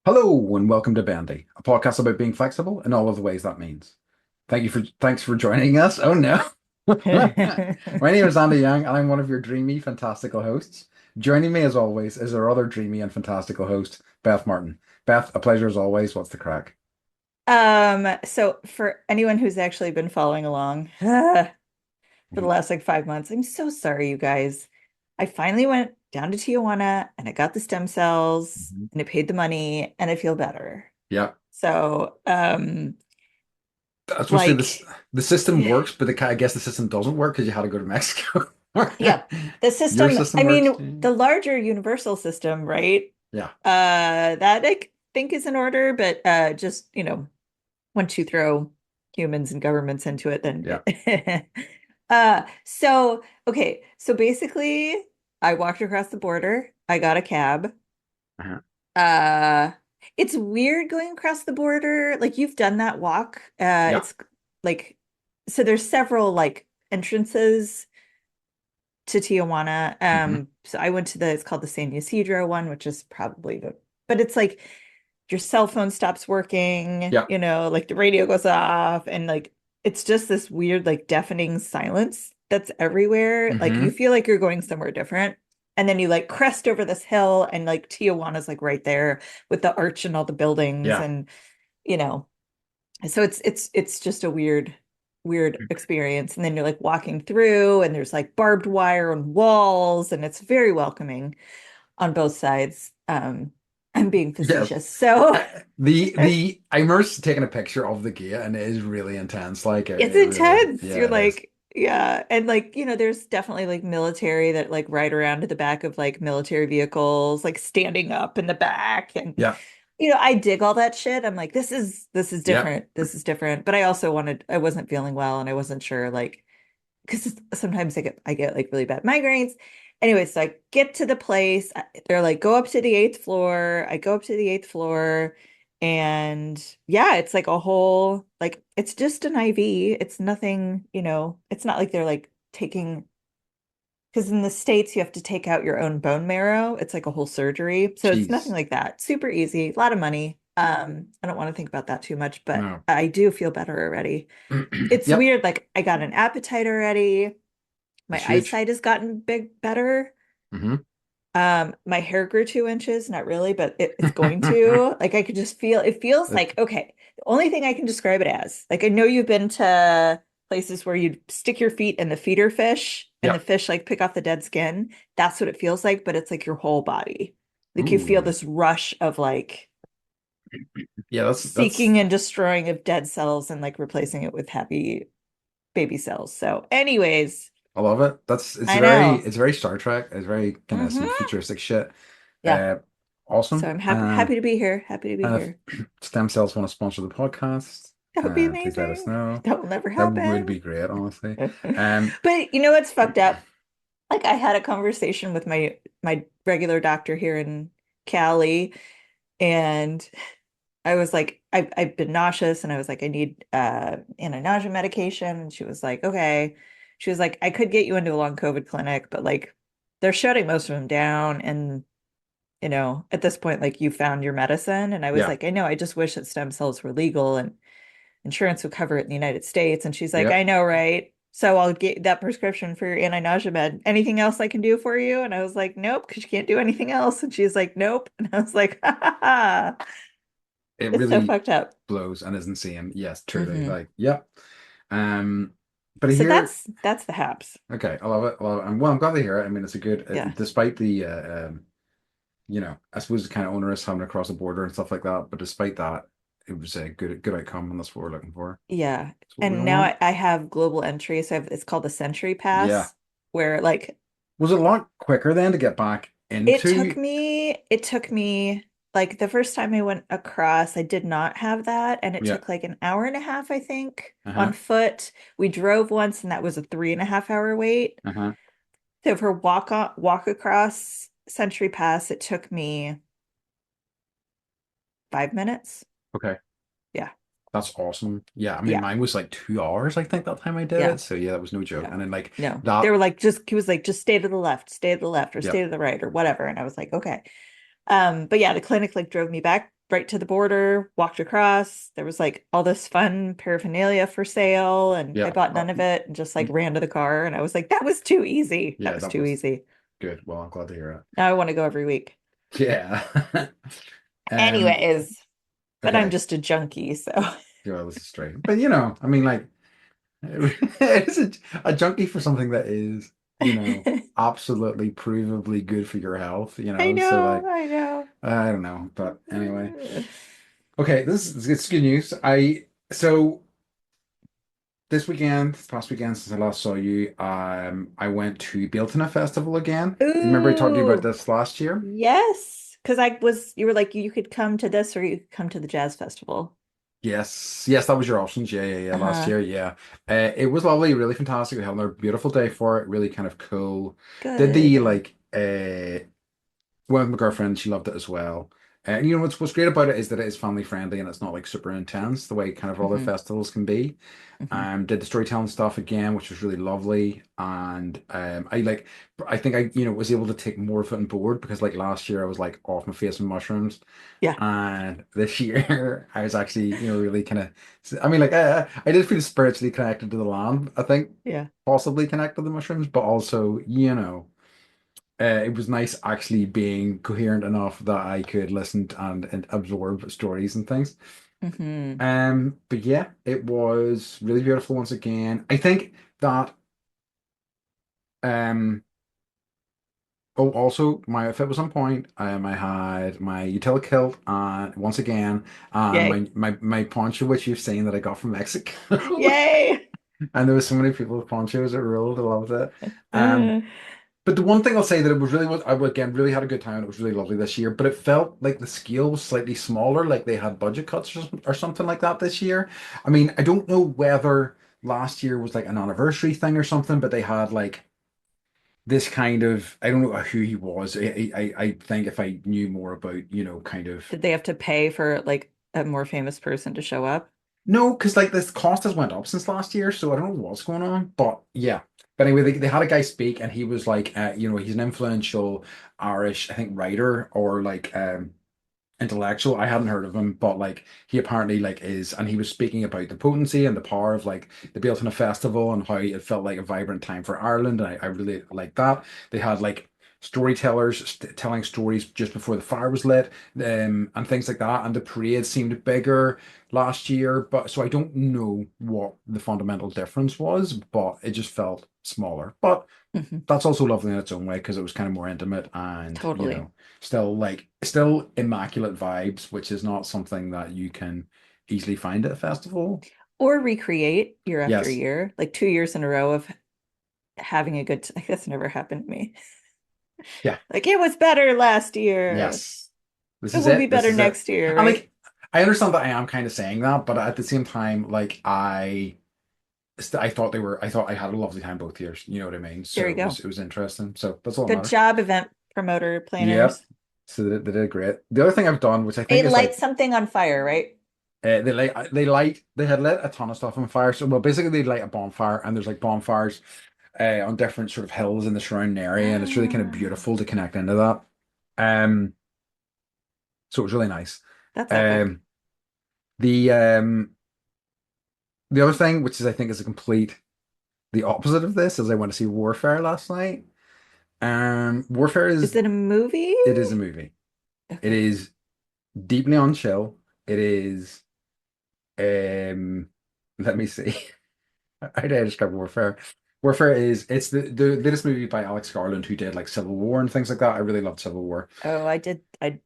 Hello and welcome to Bendy, a podcast about being flexible in all of the ways that means. Thanks for joining us. Oh no. My name is Andy Young and I'm one of your dreamy, fantastical hosts. Joining me as always is our other dreamy and fantastical host, Beth Martin. Beth, a pleasure as always. What's the crack? So for anyone who's actually been following along for the Mhm. last like 5 months, I'm so sorry, you guys. I finally went down to Tijuana and I got the stem cells Mhm. and I paid the money and I feel better. Yeah, So, I was supposed to say this. like, The system works, but I guess the system doesn't work because you had to go to Mexico. yeah, the Your system, system I works mean, too. the larger universal system, right? Yeah, That I think is in order, but just, once you throw humans and governments into it, then yeah. okay, so basically I walked across the border, I got a cab. Uh-huh. Uh it's weird going across the border. Like you've done that walk. Yeah. It's like so there's several like entrances to Tijuana. Hmm. So I went to it's called the San Ysidro one, which is probably but it's like your cell phone stops working, Yeah. like the radio goes off, and like it's just this weird, like deafening silence that's everywhere. Like you Hmm. feel like you're going somewhere different. And then you like crest over this hill, and like Tijuana's like right there with the arch and all the buildings, Yeah. and you know, so it's just a weird experience. And then you're like walking through, and there's like barbed wire and walls, and it's very welcoming on both sides. I'm being Yeah. facetious. So I remember taking a picture of the gate and it is really intense. Like it's it really, intense. You're yeah, it is. like, yeah. And like, there's definitely like military that like ride around to the back of like military vehicles, like standing up in the back. And, Yeah, I dig all that shit. I'm like, this is yeah, different. This is different. But I wasn't feeling well and I wasn't sure like because sometimes I get like really bad migraines. Anyway, so I get to the place. They're like, go up to the eighth floor. I go up to the eighth floor, and yeah, it's like a whole like it's just an IV. It's nothing, it's not like they're like taking because in the States you have to take out your own bone marrow. It's like a whole surgery. So it's nothing jeez, like that. Super easy, a lot of money. I don't want to think about that too much, but no, I do feel better already. It's yep, weird, like I got an appetite already. My it's huge. eyesight has gotten better. Hmm. My hair grew 2 inches, not really, but it's going to. Like I could just feel it feels It, like okay. The only thing I can describe it as, like I know you've been to places where you stick your feet in the feeder fish and the yeah, fish like pick off the dead skin. That's what it feels like, but it's like your whole body. Like you feel ooh, this rush of like yeah, that's seeking and destroying of dead cells and like replacing it with happy baby cells. So, anyways, I love it. I know. It's very Star Trek. It's very kind of some Hmm. futuristic shit. Yeah. Uh, So awesome. I'm happy to be here. Happy to be And if here. stem cells want to sponsor the podcast, That would be please let us amazing. know. That will never That would happen. be great, honestly. Um, But you know what's fucked up? Like I had a conversation with my regular doctor here in Cali, and I was like, I've been nauseous, and I was like, I need anti-nausea medication. And she was like, okay. She was like, I could get you into a long COVID clinic, but like they're shutting most of them down. And at this point, like you found your medicine. And I was yeah, like, I know, I just wish that stem cells were legal and insurance would cover it in the United States. And she's like, yeah. I know, right? So I'll get that prescription for your anti-nausea med. Anything else I can do for you? And I was like, nope, because you can't do anything else. And she's like, nope. And I was like, ha ha ha. It It's so really fucked up. blows and is insane. Yes, truly. Hmm. Like, yep. Um, but So here, that's the haps. okay, I love it. I love it. And well, I'm glad to hear it. I mean, it's a good, Yeah. despite the, I suppose it's kind of onerous having to cross the border and stuff like that. But despite that, it was a good outcome, and that's what we're looking for. Yeah. That's what we And all now want. I have global entry. So it's called the Century Yeah. Pass, where like Was it a lot quicker then to get back into? it took me like the first time I went across, I did not have that. And it Yeah. took like an hour and a half, I think, on Uh-huh. foot. We drove once and that was a 3.5 hour wait. Uh-huh. So for walk across Century Pass, it took me 5 minutes. Okay. Yeah. That's awesome. Yeah, I mean, Yeah. mine was like 2 hours, I think, that time I did Yeah. it. So yeah, that was no joke. No. And then like No. They that, were like, he was like, just stay to the left or yeah. stay to the right or whatever. And I was like, okay. But yeah, the clinic like drove me back right to the border, walked across. There was like all this fun paraphernalia for sale, and I Yeah. bought none of it and just like ran to the car. And I was like, that was too easy. That Yeah, was that too was easy. good. Well, I'm glad to hear Now I want to go every week. it. Yeah. Um, Anyways, but I'm okay. just a junkie, so Yeah, this is straight. But I mean, like, it's a junkie for something that is, absolutely provably good for your health, I So know, like, I know. I don't know, but anyway. Okay, this is it's good news. So this past weekend since I last saw you, I went to Biltona Festival again. Remember I talked to you about Ooh, this last year? yes. Because you were like, you could come to this or you could come to the jazz festival. Yes, yes, that was your options. Yeah, yeah, yeah. Last Uh-huh. year, yeah. It was lovely, really fantastic. We had a beautiful day for it. Really kind of cool. Did the Good. like went with my girlfriend. She loved it as well. And what's great about it is that it is family friendly and it's not like super intense the way kind of other Hmm. festivals can be. Hmm. Did the storytelling stuff again, which was really lovely. And I think I was able to take more of it on board because like last year I was like off my face with mushrooms. Yeah. And this year, I was actually, really kind of, I mean, like, I did feel spiritually connected to the land, I think, Yeah. possibly connected to the mushrooms, but also, it was nice actually being coherent enough that I could listen and absorb stories and things. Hmm. But yeah, it was really beautiful once again. I think that, um, oh, also my outfit was on point. I had my utility kilt and once again, and Yay. my poncho, which you've seen that I got from Mexico. Yay. And there was so many people with ponchos that ruled. I loved it. Um, Uh, but the one thing I'll say that it was really was I again really had a good time. It was really lovely this year, but it felt like the scale was slightly smaller, like they had budget cuts or something like that this year. I mean, I don't know whether last year was like an anniversary thing or something, but they had like this kind of I don't know who he was. I think if I knew more about, kind of did they have to pay for like a more famous person to show up? no, because like this cost has went up since last year, so I don't know what's going on. But yeah. But anyway, they had a guy speak and he was like he's an influential Irish, I think, writer or like intellectual. I hadn't heard of him, but like he apparently like is, and he was speaking about the potency and the power of like the Bealtaine Festival and how it felt like a vibrant time for Ireland. And I really like that. They had like storytellers telling stories just before the fire was lit, and things like that. And the parade seemed bigger last year, but so I don't know what the fundamental difference was, but it just felt smaller. But Hmm. that's also lovely in its own way because it was kind of more intimate and Totally. still immaculate vibes, which is not something that you can easily find at a festival. Or recreate year after Yes. year, like 2 years in a row of having a good like that's never happened to me. Yeah. Like it was better last year. Yes. This It is will be it. This better is it. next year, And right? like I understand that I am kind of saying that, but at the same time, like I thought I had a lovely time both years. You know what I mean? There So you go. it was interesting. So that's all that Good matters. job, event promoter Yep. planners. So they did great. The other thing I've done, which I They think is light like something on fire, right? they had lit a ton of stuff on fire. So well, basically they light a bonfire, and there's like bonfires on different sort of hills in the surrounding area, and it's really kind of Ah, beautiful to connect into that. Um, so it was really nice. that's epic. Um, the um, the other thing, which is I think is a complete the opposite of this, is I went to see Warfare last night. Warfare Is is it a movie? it is a movie. It Okay. is deeply on chill. It is um, let me see. How do I describe Warfare? Warfare is it's the latest movie by Alex Garland who did like Civil War and things like that. I really loved Civil War. Oh, I did.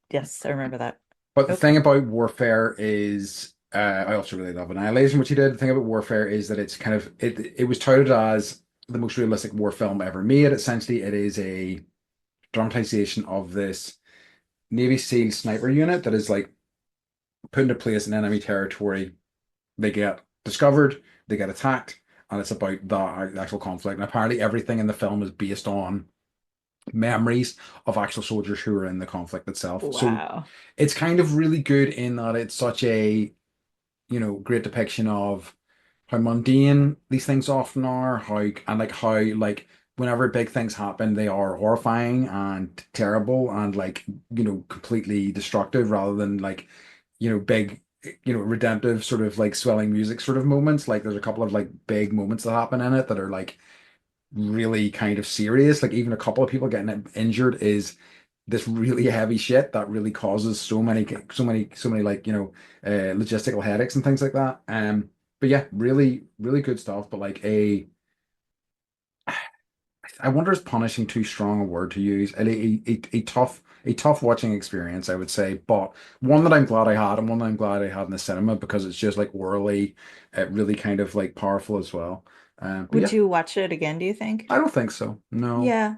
Yes, I remember that. But the thing Okay. about Warfare is I also really love Annihilation, which he did. The thing about Warfare is that it's kind of it was touted as the most realistic war film ever made. Essentially, it is a dramatization of this Navy SEAL sniper unit that is like put into place in enemy territory. They get discovered, they get attacked, and it's about the actual conflict. And apparently, everything in the film is based on memories of actual soldiers who were in the conflict itself. So Wow. it's kind of really good in that it's such a, great depiction of how mundane these things often are, how like whenever big things happen, they are horrifying and terrible and like, completely destructive rather than like big, redemptive sort of like swelling music sort of moments. Like there's a couple of like big moments that happen in it that are like really kind of serious. Like even a couple of people getting injured is this really heavy shit that really causes so many like logistical headaches and things like that. But yeah, really really good stuff. But like I wonder is punishing too strong a word to use. A tough watching experience, I would say, but one that I'm glad I had, and one that I'm glad I had in the cinema because it's just like orally, really kind of like powerful as well. But Would yeah, you watch it again, do you think? I don't think so. No. Yeah.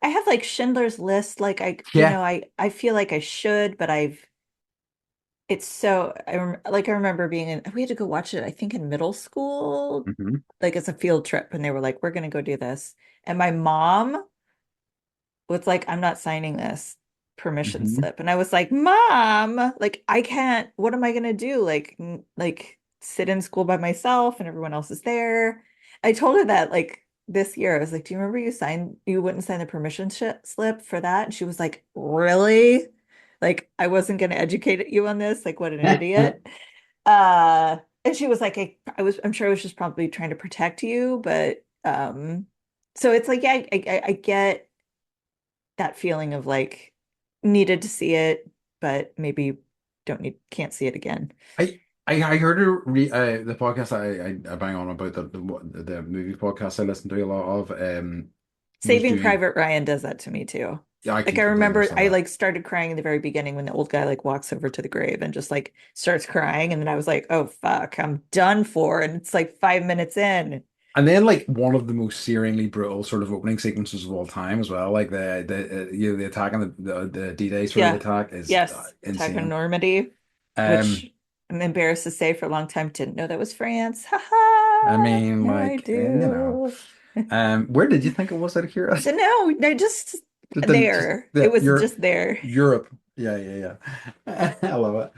I have like Schindler's List, like Yeah. I feel like I should, but it's so I remember being in we had to go watch it, I think in middle school, Hmm. like it's a field trip, and they were like, we're gonna go do this. And my mom was like, I'm not signing this permission Hmm. slip. And I was like, Mom, like I can't, what am I gonna do? Like sit in school by myself and everyone else is there. I told her that like this year. I was like, do you remember you wouldn't sign the permission slip for that? And she was like, really? Like I wasn't gonna educate you on this, like what an idiot. And she was like, I'm sure I was just probably trying to protect you, but so it's like, yeah, I get that feeling of like needed to see it, but maybe can't see it again. I heard the podcast I bang on about the movie podcast I listen to a lot of was Saving doing. Private Ryan does that to me too. Yeah, I Like can I completely remember understand I that. like started crying in the very beginning when the old guy like walks over to the grave and just like starts crying, and then I was like, "Oh fuck, I'm done for." And it's like 5 minutes in. And then like one of the most searingly brutal sort of opening sequences of all time as well, like the attack on the D-Day sort of Yeah. attack is Yes. Attack on insane. Normandy, Um, which I'm embarrassed to say for a long time didn't know that was France. Ha I ha. mean, Now I like do. where did you think it was out of curiosity? Don't know. They're just Just there. It was just there. Europe. Yeah, yeah, yeah. I love it.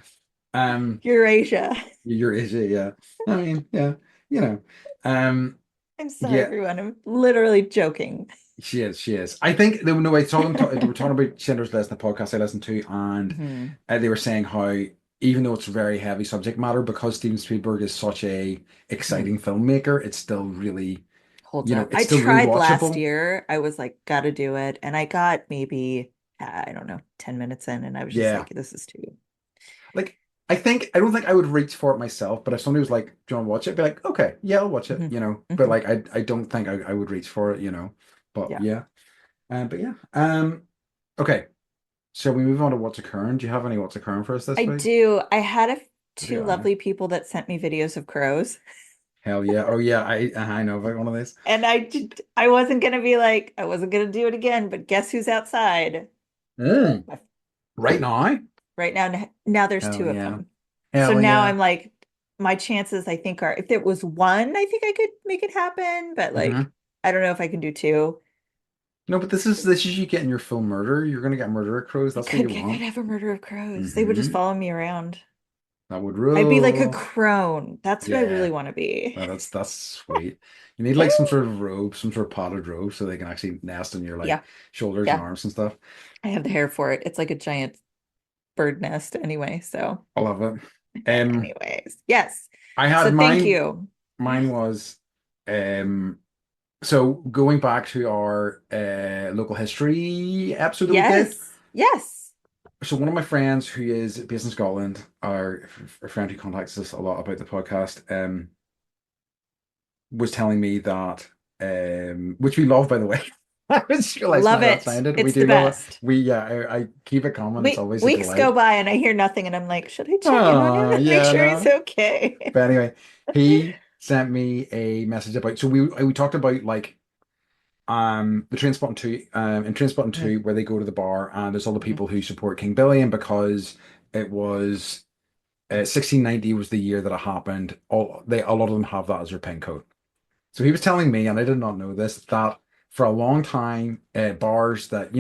Um, Eurasia. Eurasia, yeah. I mean, yeah, you know. Um, I'm sorry, yeah, everyone. I'm literally joking. she is, she is. I think no, I saw them they were talking about Schindler's List, the podcast I listened to, and Hmm. they were saying how even though it's very heavy subject matter, because Steven Spielberg is such a Hmm. exciting filmmaker, it's still really, Holds up. it's I still really tried last watchable. year. I was like, gotta do it. And I got maybe, I don't know, 10 minutes in, and I was just Yeah. like, this is too. Like I don't think I would reach for it myself, but if somebody was like, "Do you want to watch it?" I'd be like, "Okay, yeah, I'll watch Hmm. it." But Hmm. like I don't think I would reach for it. But Yeah. yeah. But yeah. Okay. So we move on to what's occurring. Do you have any what's occurring for us I this week? do. I had What do you two got? lovely people that sent me videos of crows. Hell yeah. Oh yeah, I know about one of these. And I wasn't gonna be like, I wasn't gonna do it again, but guess who's outside? Mm, My right now? right now. Now there's Hell two of yeah. them. So Hell now yeah. I'm like, my chances I think are if there was one, I think I could make it happen, but like Hmm. I don't know if I can do two. No, but this is you getting your full murder. You're gonna get murderer crows. That's what you I could want. have a murder of crows. They would just Hmm. follow me around. That would I'd be like a rule. crone. That's what I really Yeah. want to be. That's sweet. You need like some sort of robe, some sort of potted robe, so they can actually nest on your like Yeah, shoulders and yeah. arms and stuff. I have the hair for it. It's like a giant bird nest anyway. So, I love it. Um, anyways, yes. I So had thank mine. you. Mine was so going back to our local history episode that we did. Yes. Yes. So one of my friends who is based in Scotland, our a friend who contacts us a lot about the podcast, was telling me that which we love by the way. I just realized how Love that it. sounded. We It's the do love it. best. We yeah, I keep it coming. It's always a Weeks go delight. by and I hear nothing, and I'm like, should I check in on him Oh and make yeah, sure he's no. okay? But anyway, he sent me a message about so we talked about like the Trainspotting 2 in Trainspotting Mhm, 2 where they go to the bar and there's all the mhm. people who support King Billy and because it was 1690 was the year that it happened. A lot of them have that as their pin code. So he was telling me, and I did not know this, that for a long time, bars that,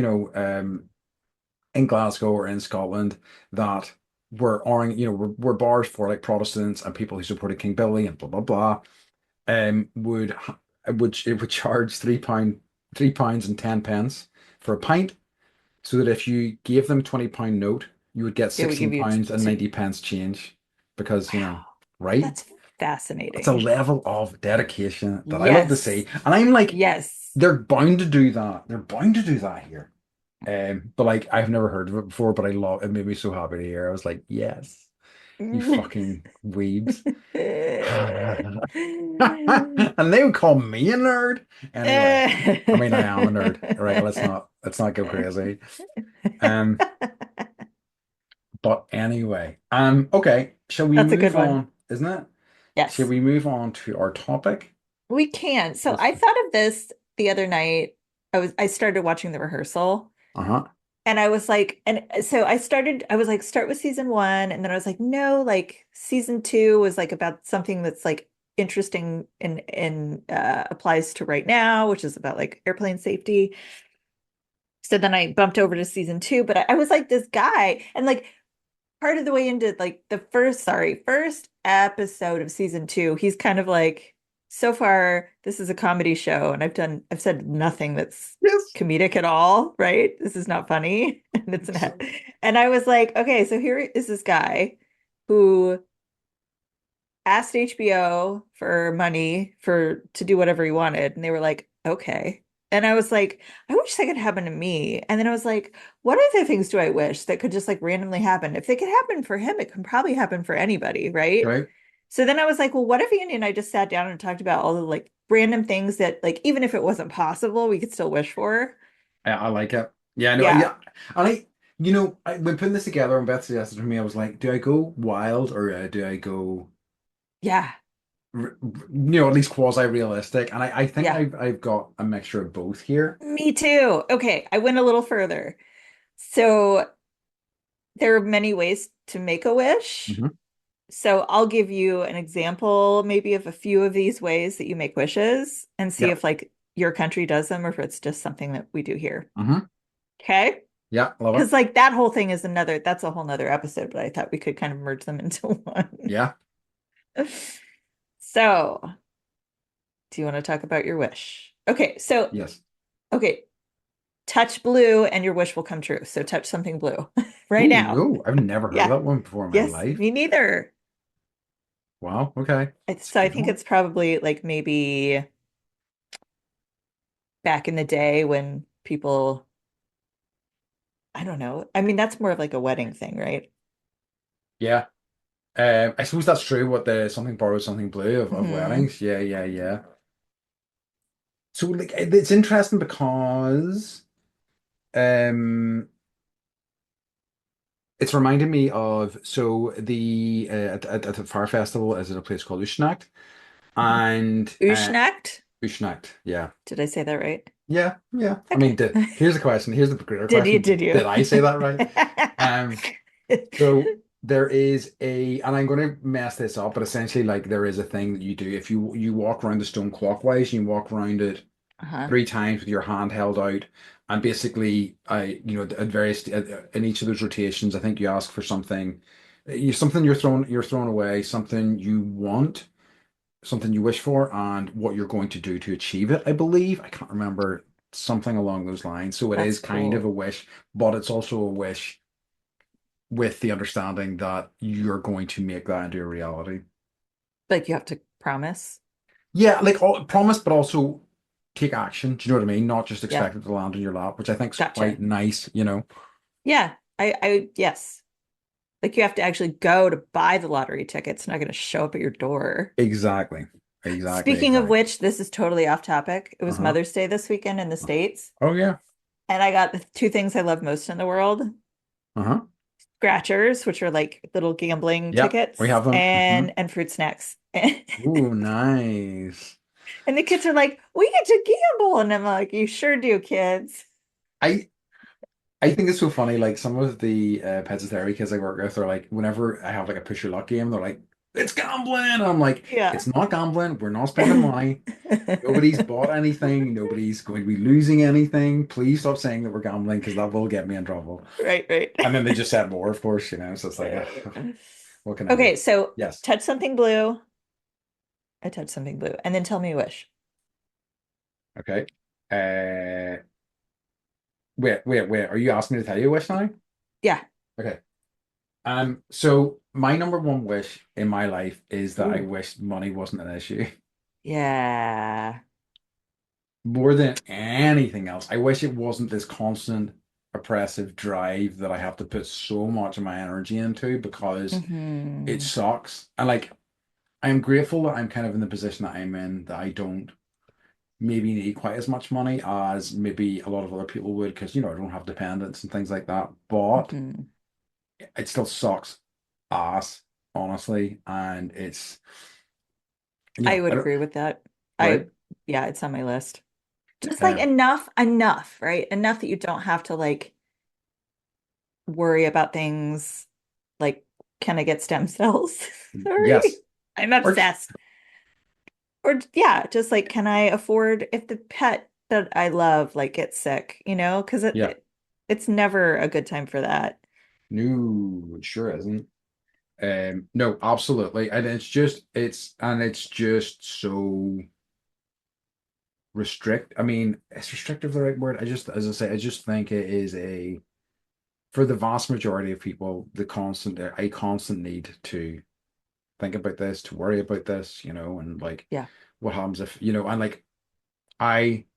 in Glasgow or in Scotland that were bars for like Protestants and people who supported King Billy and blah blah blah, it would charge £3 and 10 pence for a pint, so that if you gave them £20 note, you would get They would give you £16 and 90 pence change because, wow, right? that's It's a fascinating. level of dedication that I love to see. Yes. And I'm like, Yes. they're bound to do that. They're bound to do that here. But like I've never heard of it before, but I love it made me so happy to hear. I was like, yes, you fucking weebs. And they would call me a nerd. Anyway, I mean I am a nerd. All right, let's not go crazy. Um, but anyway, okay, shall we That's a good move one. on, isn't it? Shall Yes, we move on to our topic? we can. So Let's I thought of this the other night. I started watching the rehearsal uh-huh. and I was like, and so I was like, start with season one. And then I was like, no, like season two was like about something that's like interesting and applies to right now, which is about like airplane safety. So then I bumped over to season two, but I was like this guy, and like part of the way into like the first episode of season two, he's kind of like, so far, this is a comedy show, and I've said nothing that's Yes. comedic at all, right? This is not funny. And it's not. So, And I was like, okay, so here is this guy who asked HBO for money for to do whatever he wanted, and they were like, okay. And I was like, I wish that could happen to me. And then I was like, what other things do I wish that could just like randomly happen? If they could happen for him, it can probably happen for anybody, right? right. So then I was like, well, what if Andy and I just sat down and talked about all the like random things that like even if it wasn't possible, we could still wish for? I like it. Yeah, no, Yeah. yeah. And when putting this together and Beth suggested to me, I was like, do I go wild or do I go, Yeah. at least quasi-realistic? And I think Yeah. I've got a mixture of both here. Me too. Okay, I went a little further. So there are many ways to make a wish. Hmm. So I'll give you an example, maybe of a few of these ways that you make wishes and see Yeah. if like your country does them or if it's just something that we do here. Hmm. Okay? Yeah, love it. Because like that whole thing is that's a whole nother episode, but I thought we could kind of merge them into one. Yeah. So, do you want to talk about your wish? Yes. Okay, touch blue and your wish will come true. So touch something blue right Ooh, now. no, I've never heard of Yeah. that one before in my Yes, life. me neither. Wow. Okay. It's a So I good think one. it's probably like maybe back in the day when people, I don't know. I mean, that's more of like a wedding thing, right? Yeah. I suppose that's true. What the something borrowed, something blue of Hmm. weddings. Yeah, yeah, yeah. So like it's interesting because um it's reminding me of the at the fire festival is at a place called Ushnacht and Ushnacht. Ushnacht. Yeah. Did I say that right? Yeah, yeah. I mean, Okay. here's the question. Here's the greater Did you? question. Did Did you? I say that right? Um, so there is and I'm going to mess this up, but essentially, like there is a thing that you do if you walk around the stone clockwise, you walk around it Uh-huh. 3 times with your hand held out, and basically, at various in each of those rotations, I think you ask for something, something you're throwing away, something you want, something you wish for, and what you're going to do to achieve it. I believe I can't remember something along those lines. So it That's is kind of cool. a wish, but it's also a wish with the understanding that you're going to make that into a reality. Like you have to promise. Yeah, like promise, but also take action. Do you know what I mean? Not just Yeah. expect it to land in your lap, which I think is Gotcha. quite nice. Yeah. Yes. Like you have to actually go to buy the lottery ticket. It's not going to show up at your door. Exactly. Exactly, Speaking of exactly. which, this is totally off topic. It was Uh-huh. Mother's Day this weekend in the States, Oh yeah. and I got the two things I love most in the world, Uh-huh. scratchers, which are like little gambling Yep, we tickets, have them. Hmm. and fruit snacks. Ooh, nice. And the kids are like, "We get to gamble." And I'm like, "You sure do, kids." I I think it's so funny. Like some of the Pets Therapy kids I work with are like, whenever I have like a push your luck game, they're like, "It's gambling." And I'm like, Yeah. "It's not gambling. We're not spending money. Nobody's bought anything. Nobody's going to be losing anything. Please stop saying that we're gambling because that will get me in trouble." Right, right. And then they just said more, of course. So it's like, what can I do? Okay, so Yes. touch something blue. I touch something blue, and then tell me a wish. Okay. Uh, wait. Are you asking me to tell you a wish now? Yeah. Okay. So my number one wish in my life is that I Ooh. wish money wasn't an issue. Yeah. More than anything else. I wish it wasn't this constant oppressive drive that I have to put so much of my energy into because it Hmm. sucks. And like I'm grateful that I'm kind of in the position that I'm in, that I don't maybe need quite as much money as maybe a lot of other people would, because I don't have dependents and things like that. But Hmm. it still sucks ass, honestly. And it's I would I don't agree with that. right? I, yeah, it's on my list. Just like Um enough, right? Enough that you don't have to like worry about things like, can I get stem cells? yes. Sorry. I'm Or obsessed. Or yeah, just like, can I afford if the pet that I love like gets sick, Because yeah. it's never a good time for that. No, it sure isn't. No, absolutely. And it's just so I mean, is restrictive the right word? As I say, I just think it is for the vast majority of people, a constant need to think about this, to worry about this, and like Yeah. what happens if, and like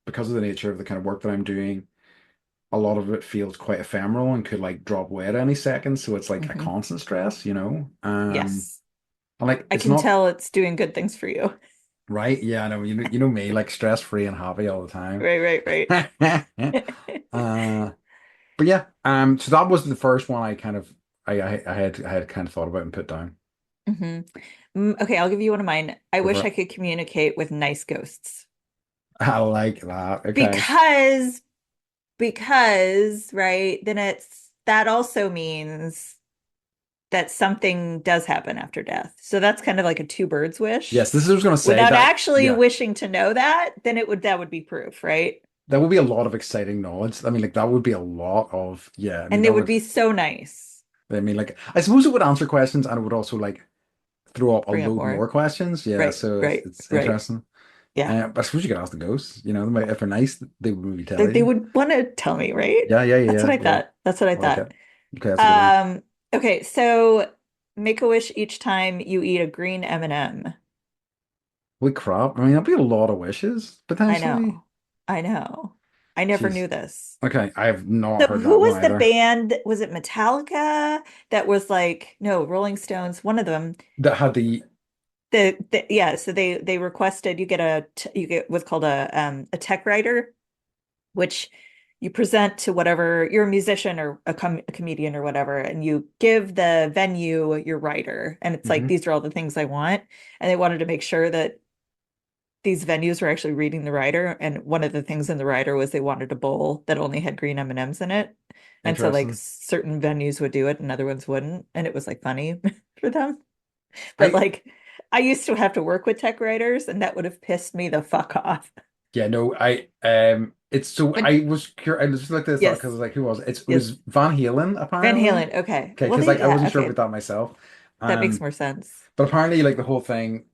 because of the nature of the kind of work that I'm doing, a lot of it feels quite ephemeral and could like drop away at any second. So it's like a Hmm. constant stress. Yes. And like I it's can not tell it's doing good things for you. right. Yeah, I know. You know me, like stress free and happy all the time. Right, right, Uh, but yeah, so that was the first one I kind of I had kind of thought about and put down. right. Okay, I'll give you one of mine. I Go for wish I it. could communicate with nice ghosts I like that. Okay. because right, then that also means that something does happen after death. So that's kind of like a two birds wish. Yes, this is what I was gonna say Without that. actually Yeah, wishing to know that, then that would be proof, right? that would be a lot of exciting knowledge. I mean, like that would be a lot of yeah. I mean, And they that would would. be so nice. I mean, like I suppose it would answer questions and it would also like throw up a Bring up load more. more questions. Yeah, Right, so right, it's right. interesting. Yeah. But I suppose you could ask the ghosts. If they're nice, they would maybe tell They you. would want to tell me, right? Yeah, yeah, yeah, That's what yeah, I yeah. thought. That's what I I like thought. it. Okay, that's a good one. Um, okay, so make a wish each time you eat a green M&M. Holy crap. I mean, that'd be a lot of wishes, I potentially. know. I know. I never Jeez. knew this. Okay, I have not So heard who that one was the either. band? Was it Metallica that was like, no, Rolling Stones, one of them. That had the Yeah, so they requested you get what's called a tech writer, which you present to whatever you're a musician or a comedian or whatever, and you give the venue your writer, and it's like Mhm. these are all the things I want, and they wanted to make sure that these venues were actually reading the writer, and one of the things in the writer was they wanted a bowl that only had green M&Ms in it, and so like Interesting. certain venues would do it and other ones wouldn't, and it was like funny for them. But I like I used to have to work with tech writers, and that would have pissed me the fuck off. Yeah, no, it's so But I was curious. I just looked at this because I yes, was like, who was it? It yes, was Van Halen Van apparently. Halen. Okay. Okay, Well, because like I yeah, wasn't sure about okay. that myself. That makes Um, more sense. but apparently like the whole thing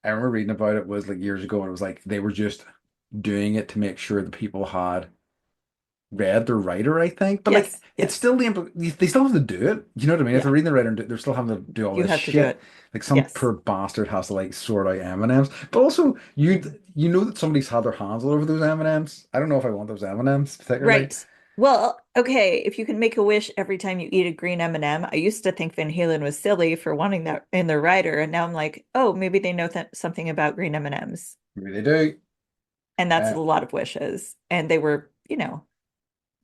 I remember reading about it was like years ago and it was like they were just doing it to make sure that people had read the writer, I think. But like Yes, it's yes. still they still have to do it. You know what I mean? If they're Yeah, reading the writer, they're still having to do all you this have to do shit. it. Like some Yes. poor bastard has to like sort out M&Ms. But also you know that somebody's had their hands all over those M&Ms. I don't know if I want those M&Ms particularly. Right. Well, okay, if you can make a wish every time you eat a green M&M, I used to think Van Halen was silly for wanting that in their rider, and now I'm like, oh, maybe they know something about green M&Ms. Maybe they do. And that's Uh, a lot of wishes. And they were,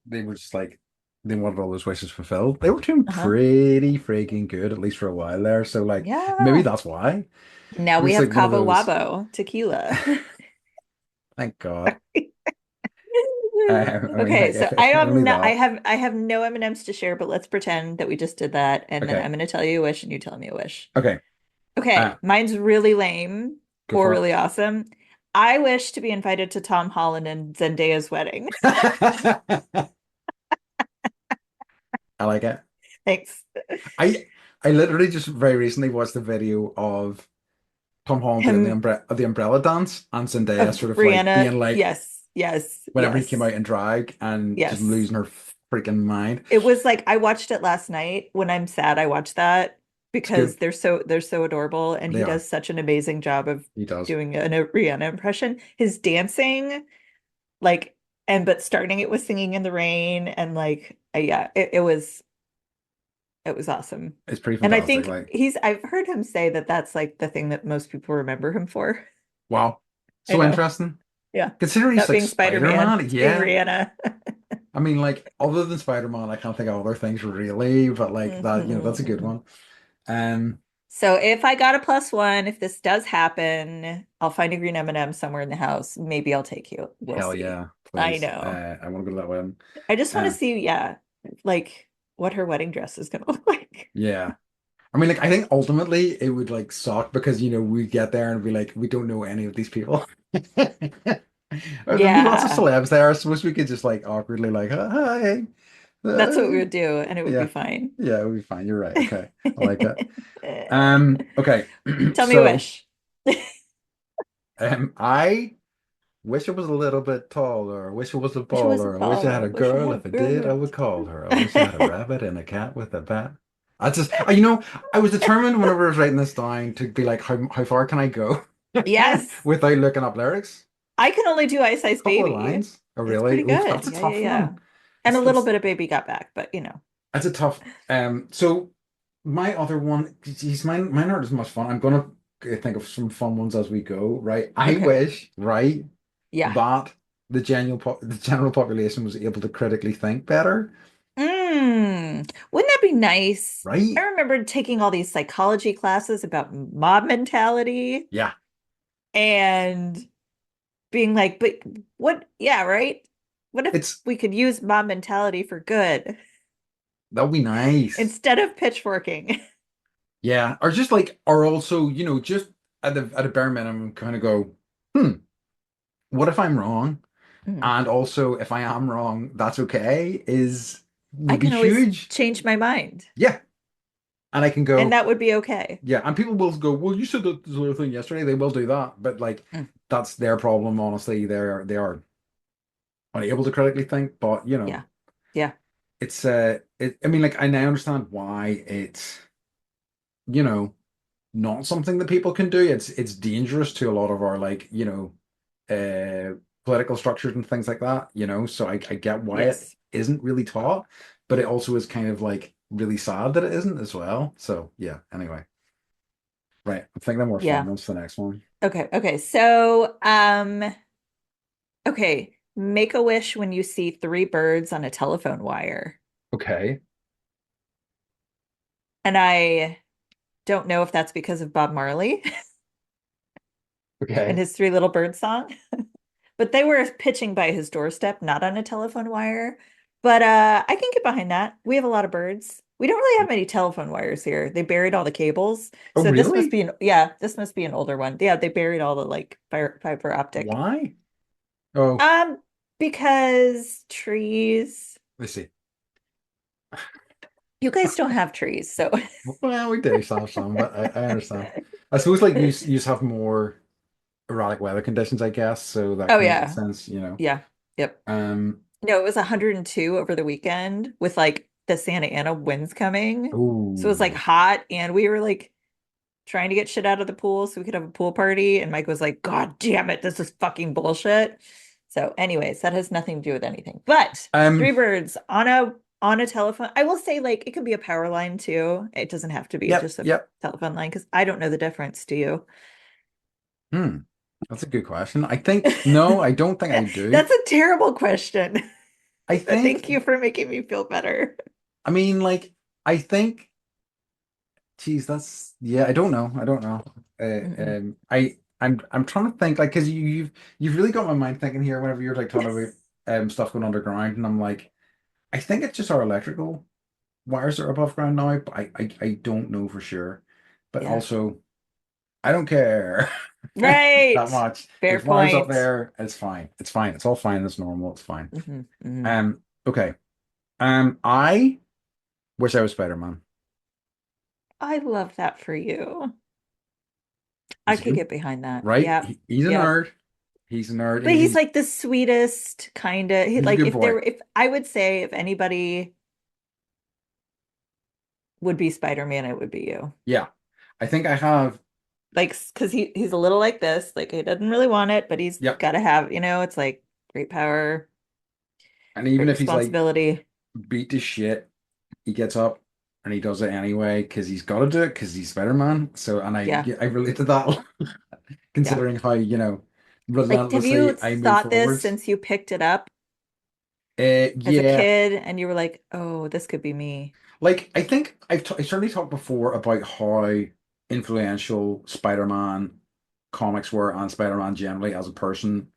they were just like they wanted all those wishes fulfilled. They were doing uh-huh. pretty freaking good, at least for a while there. So like maybe Yeah. that's why. Now Maybe we it's have like one of Cabo those. Wabo tequila. Thank God. I mean, like, Okay, so I if have only no, that. I have no M&Ms to share, but let's pretend that we just did that, and then Okay. I'm going to tell you a wish, and you tell me a wish. Okay. Okay, mine's really lame Go or for really awesome. I wish to be invited to Tom Holland and Zendaya's wedding. it. I like it. Thanks. I I literally just very recently watched a video of Tom Holland doing Him the umbrella dance and Zendaya of sort of like Brianna. being like Yes, yes, whenever he came yes, out in drag and just yes. losing her freaking mind. It was like I watched it last night. When I'm sad, I watch that It's good. because they're so adorable, and They he are. does such an amazing job of He does. doing a Rihanna impression. His dancing, like, and but starting it with singing in the rain, and like, yeah, it was awesome. It's pretty And I fantastic. think Like, I've heard him say that that's like the thing that most people remember him for. wow. I So know. interesting. Yeah. Considering he's Not like being Spider-Man, Spider-Man, it's being yeah. Rihanna. I mean, like, other than Spider-Man, I can't think of other things really, but like that, that's a good Mhm. one. Um, So if I got a +1, if this does happen, I'll find a green M&M somewhere in the house. Maybe I'll take you. We'll hell see. yeah, I please. know. I want to go to that wedding. I just want to Um, see, yeah, like what her wedding dress is gonna look like. yeah. I mean, like, I think ultimately it would like suck because we get there and be like, we don't know any of these people. There'll be lots of Yeah, celebs there. I suppose we could just like awkwardly like, hi. that's what we Uh, would do, and it would be yeah. fine. Yeah, it would be fine. You're right. Okay. I like that. Okay. Tell me a So, wish. I wish I was a little bit taller. I wish I was a Wish it baller. wasn't I wish I had taller. a Wish I girl. had a If I did, I girl. would call her. I wish I had a rabbit and a cat with a bat. I just, I was determined whenever I was writing this down to be like, how far can I go Yes, without looking up lyrics? I can only do Ice Ice A couple of Baby. lines. Oh, It's really? pretty Oof, good. that's a Yeah, yeah, tough yeah. one. And a little That's bit of Baby Got Back, but you know. that's a tough. So my other one, geez, mine aren't as much fun. I'm gonna think of some fun ones as we go. Right? I Okay. wish, right, Yeah. that the general population was able to critically think better. Wouldn't that be nice? I Right? remember taking all these psychology classes about mob mentality Yeah. and being like, but what? Yeah, right? What if It's we could use mob mentality for good that would be nice. instead of pitchforking? Yeah. Or just like, or also, just at a bare minimum, kind of go, hmm, what if I'm wrong? Mm. And also, if I am wrong, that's okay. I Would be can always huge. change my mind, Yeah. And I can and go, that would be okay. yeah. And people will go, well, you said that this other thing yesterday. They will do that, but like, Mm. that's their problem. Honestly, they are unable to critically think. But Yeah. Yeah. I mean, like, I now understand why it's you know not something that people can do. It's dangerous to a lot of our like political structures and things like that. So I get why it Yes. isn't really taught, but it also is kind of like really sad that it isn't as well. So yeah. Anyway, right. I'm thinking of more fun Yeah. ones for the next one. Okay. Okay. So, okay. Make a wish when you see three birds on a telephone wire. Okay. And I don't know if that's because of Bob Marley and Okay. his Three Little Birds song, but they were pitching by his doorstep, not on a telephone wire. But I can get behind that. We have a lot of birds. We don't really have many telephone wires here. They buried all the cables. Oh, So this must really? be yeah, this must be an older one. Yeah, they buried all the like fiber optic. Why? Oh, Um, because trees. let's see. You guys don't have trees, so Well, we do have some, but I understand. I suppose like you have more erratic weather conditions, I guess, so that oh kind of makes yeah. sense. Yeah. Yep. Um, No, it was 102 over the weekend with like the Santa Ana winds coming. So it was like oh, hot and we were like trying to get shit out of the pool so we could have a pool party. And Mike was like, God damn it, this is fucking bullshit. So, anyways, that has nothing to do with anything. But three um, birds on a telephone. I will say, like, it can be a power line too. It doesn't have to be yep, just a yep. telephone line because I don't know the difference. Do you? Hmm, that's a good question. I think no, I don't think I do. That's a terrible question. I But think, thank you for making me feel better. I mean, like, I think, geez, that's yeah. I don't know. I don't know. Mm-mm. I'm trying to think like because you've really got my mind thinking here whenever you're like talking about stuff going underground, and I'm like, I think it's just our electrical wires are above ground now, but I don't know for sure. But Yeah. also, I don't care that Right. much. Fair There's wires up point. there. It's fine. It's fine. It's all fine. It's normal. It's fine. Hmm. Okay. I wish I was Spider-Man. I love that for you. I He's could good, get behind that. right? Yeah. He's a Yep. nerd. He's a nerd. But he's like the sweetest kind of, He's a like good if there boy. were, if I would say if anybody would be Spider-Man, it would be you. Yeah. I think I have, Like, because he's a little like this, like he doesn't really want it, but he's yep. got to have, it's like great power, And even great if he's like responsibility. beat to shit, he gets up and he does it anyway because he's got to do it because he's Spider-Man. So, and Yeah, I relate to that yeah. considering how, Like, have you relentlessly I move thought this forwards. since you picked it up as a Yeah, kid and you were like, oh, this could be me? like I think I certainly talked before about how influential Spider-Man comics were and Spider-Man generally as a person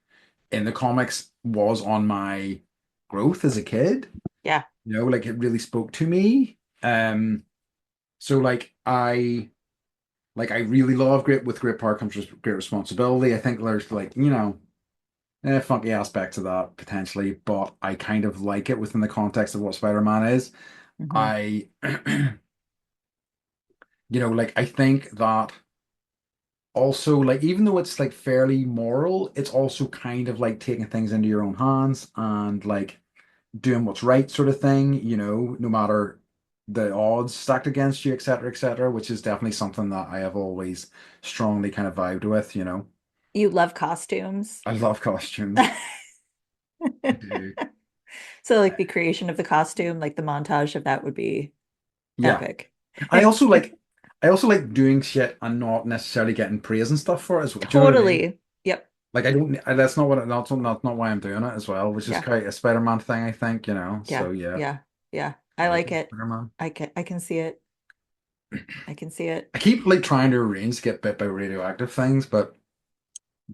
in the comics was on my growth as a kid. Yeah. Like it really spoke to me. So I really love great power comes great responsibility. I think there's funky aspects of that potentially, but I kind of like it within the context of what Spider-Man is. Hmm. I I think that also like even though it's like fairly moral, it's also kind of like taking things into your own hands and like doing what's right sort of thing, no matter the odds stacked against you, et cetera, which is definitely something that I have always strongly kind of vibed with. You love costumes. I love costumes. I do. So like the creation of the costume, like the montage of that would be Yeah. epic. I also like I also like doing shit and not necessarily getting praise and stuff for it as well. Do you know what I mean? Totally. Yep. Like I don't that's not what that's not why I'm doing it as well, which is Yeah. quite a Spider-Man thing, I think. Yeah. So yeah, Yeah. Yeah. I I like like it, it. Spider-Man. I can see it. I can see it. I keep like trying to arrange to get bit by radioactive things, but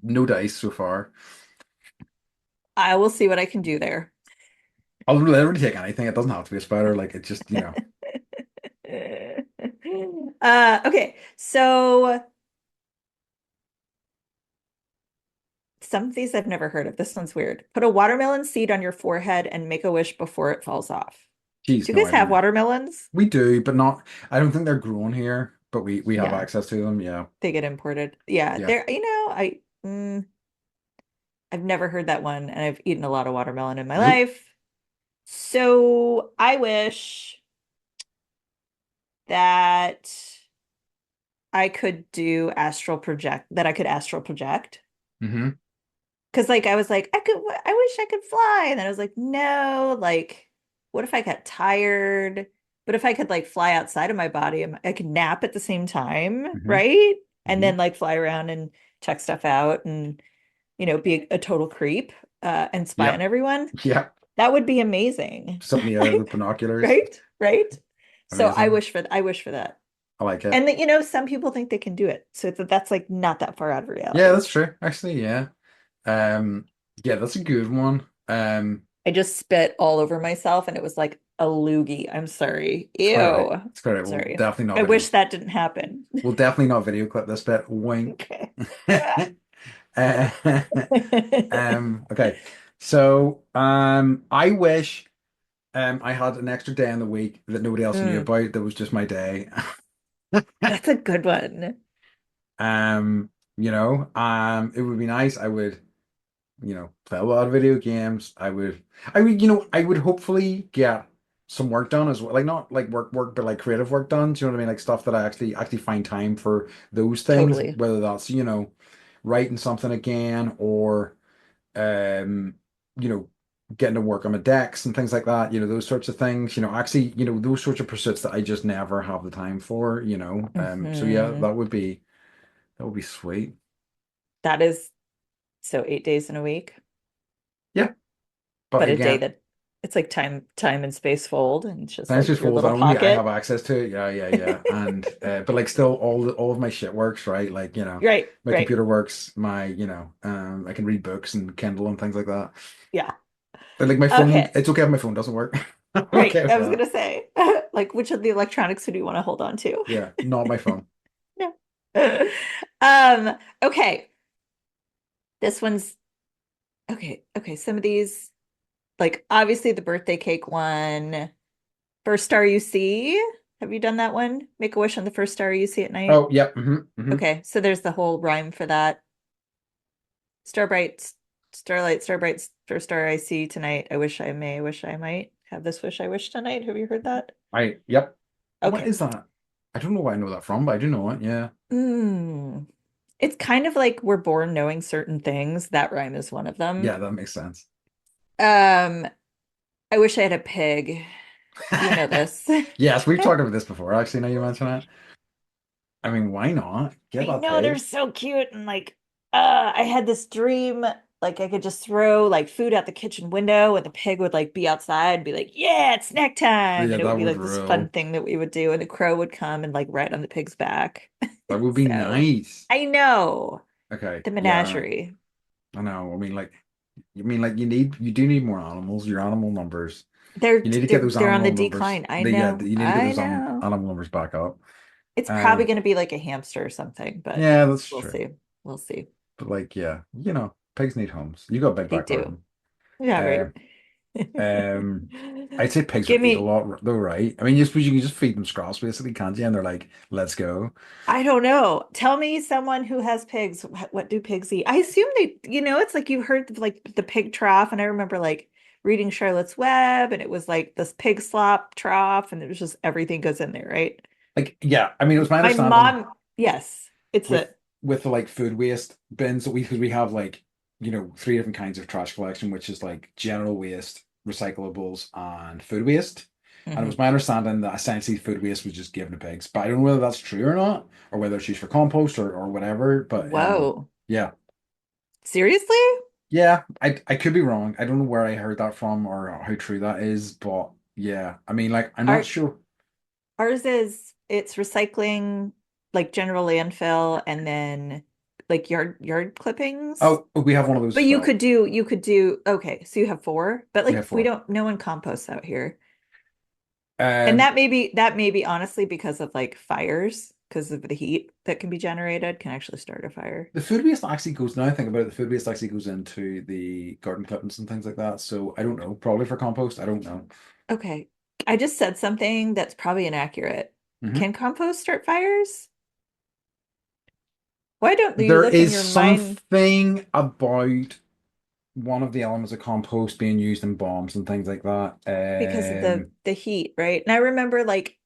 no dice so far. I will see what I can do there. I'll literally take anything. It doesn't have to be a spider. Like it just. Okay. So some of these I've never heard of. This one's weird. Put a watermelon seed on your forehead and make a wish before it falls off. Geez, Do you no, guys I have don't. watermelons? We do, but not. I don't think they're grown here, but we have Yeah, access to them. Yeah, they get imported. Yeah, yeah. I've never heard that one, and I've eaten a lot of watermelon in my Nope. life. So I wish that I could do that I could astral project. Hmm. Because like I was like, I wish I could fly. And then I was like, no, like, what if I got tired? But if I could like fly outside of my body, I could nap at the same time, Hmm. right? And Hmm. then like fly around and check stuff out and be a total creep and spy on Yep. everyone. Yeah. That would be amazing. Just up in the air with binoculars. Right? Right? So Amazing. I wish for that. I like it. And that, some people think they can do it. So that's like not that far out of Yeah, reality. that's true. Actually, yeah. Um, yeah, that's a good one. I just spit all over myself and it was like a loogie. I'm sorry. It's quite right. Ew. It's quite right. We'll Sorry. definitely not I video. wish that didn't happen. We'll definitely not video clip this bit. Wink. Okay. Uh, okay. So, I wish I had an extra day in the week that nobody else knew Mm, about. That was just my day. that's a good one. It would be nice. I would, play a lot of video games. I would hopefully get some work done as well. Like not like work, but like creative work done. Do you know what I mean? Like stuff that I actually find time for those things, Totally. whether that's, writing something again or um, you know, getting to work on my decks and things like that, those sorts of things, actually, those sorts of pursuits that I just never have the time for. So yeah, Hmm. that would be sweet. That is so 8 days in a week, Yeah. But but a day again, that it's like time and space fold and it's just thanks like just your folds little that only I have pocket. access to it. Yeah, yeah, yeah. And but like still all of my shit works, right? Like, Right, my right. computer works, I can read books and Kindle and things like that. Yeah. But like my phone, Okay. it's okay if my phone doesn't work. I'm Right. okay with I was that. gonna say, like, which of the electronics would you want to hold on to? Yeah, not my phone. No. Okay. This one's okay. Okay. Some of these, like obviously the birthday cake one, first star you see. Have you done that one? Make a wish on the first star you see at night. Oh, yep. Hmm. Hmm. Okay. So there's the whole rhyme for that. Star bright, Starlight, Starbright, Star I see tonight. I wish I may, I wish I might have this wish I wish tonight. Have you heard that? Yep. What Okay. is that? I don't know where I know that from, but I do know it. Yeah. Mm. It's kind of like we're born knowing certain things. That rhyme is one of them. Yeah, that makes sense. Um, I wish I had a pig. You know this. Yes, we've talked about this before, actually, now you mention it. I mean, why not? Get I that know they're pig. so cute and like I had this dream like I could just throw like food out the kitchen window and the pig would like be outside and be like, "Yeah, it's snack time." Yeah, And it would that be would like this fun rule. thing that we would do and the crow would come and like ride on the pig's back. That would be So, nice. I know Okay, the yeah, menagerie. I know. I mean, you do need more animals. Your animal numbers. They're You need to get they're those they're on the animal numbers. decline. I Yeah, know. you need to get I those know. animal numbers back up. It's probably Um, going to be like a hamster or something, but yeah, that's we'll true. see. We'll see. But like, yeah, pigs need homes. You got a big They back do. garden. Yeah, right. Um, I'd say pigs Give would eat a me, lot though, right? I mean, you suppose you can just feed them scraps basically, can't you? And they're like, let's go. I don't know. Tell me someone who has pigs. What do pigs eat? I assume they, it's like you've heard of, like the pig trough, and I remember like reading Charlotte's Web, and it was like this pig slop trough, and it was just everything goes in there, right? Like, yeah, I mean, it was my My understanding mom, yes, it's with a the like food waste bins that because we have like three different kinds of trash collection, which is like general waste, recyclables, and food waste. And it was mhm. my understanding that essentially food waste was just given to pigs, but I don't know whether that's true or not, or whether it's used for compost or whatever. But Whoa. yeah, Seriously? yeah, I could be wrong. I don't know where I heard that from or how true that is, but yeah, I mean, like I'm not Our sure. ours is it's recycling like general landfill and then like yard clippings. Oh, we have one of those But as well. you could do okay, so you have four, but We have like we four. don't no one composts out here. And Um, that may be honestly because of like fires, because of the heat that can be generated, can actually start a fire. The food waste actually goes, now I think about it, the food waste actually goes into the garden clippings and things like that. So I don't know, probably for compost. I don't know. Okay. I just said something that's probably inaccurate. Hmm. Can compost start fires? Why don't you There look in is your mind something about one of the elements of compost being used in bombs and things like that. because of the heat, right? And I remember like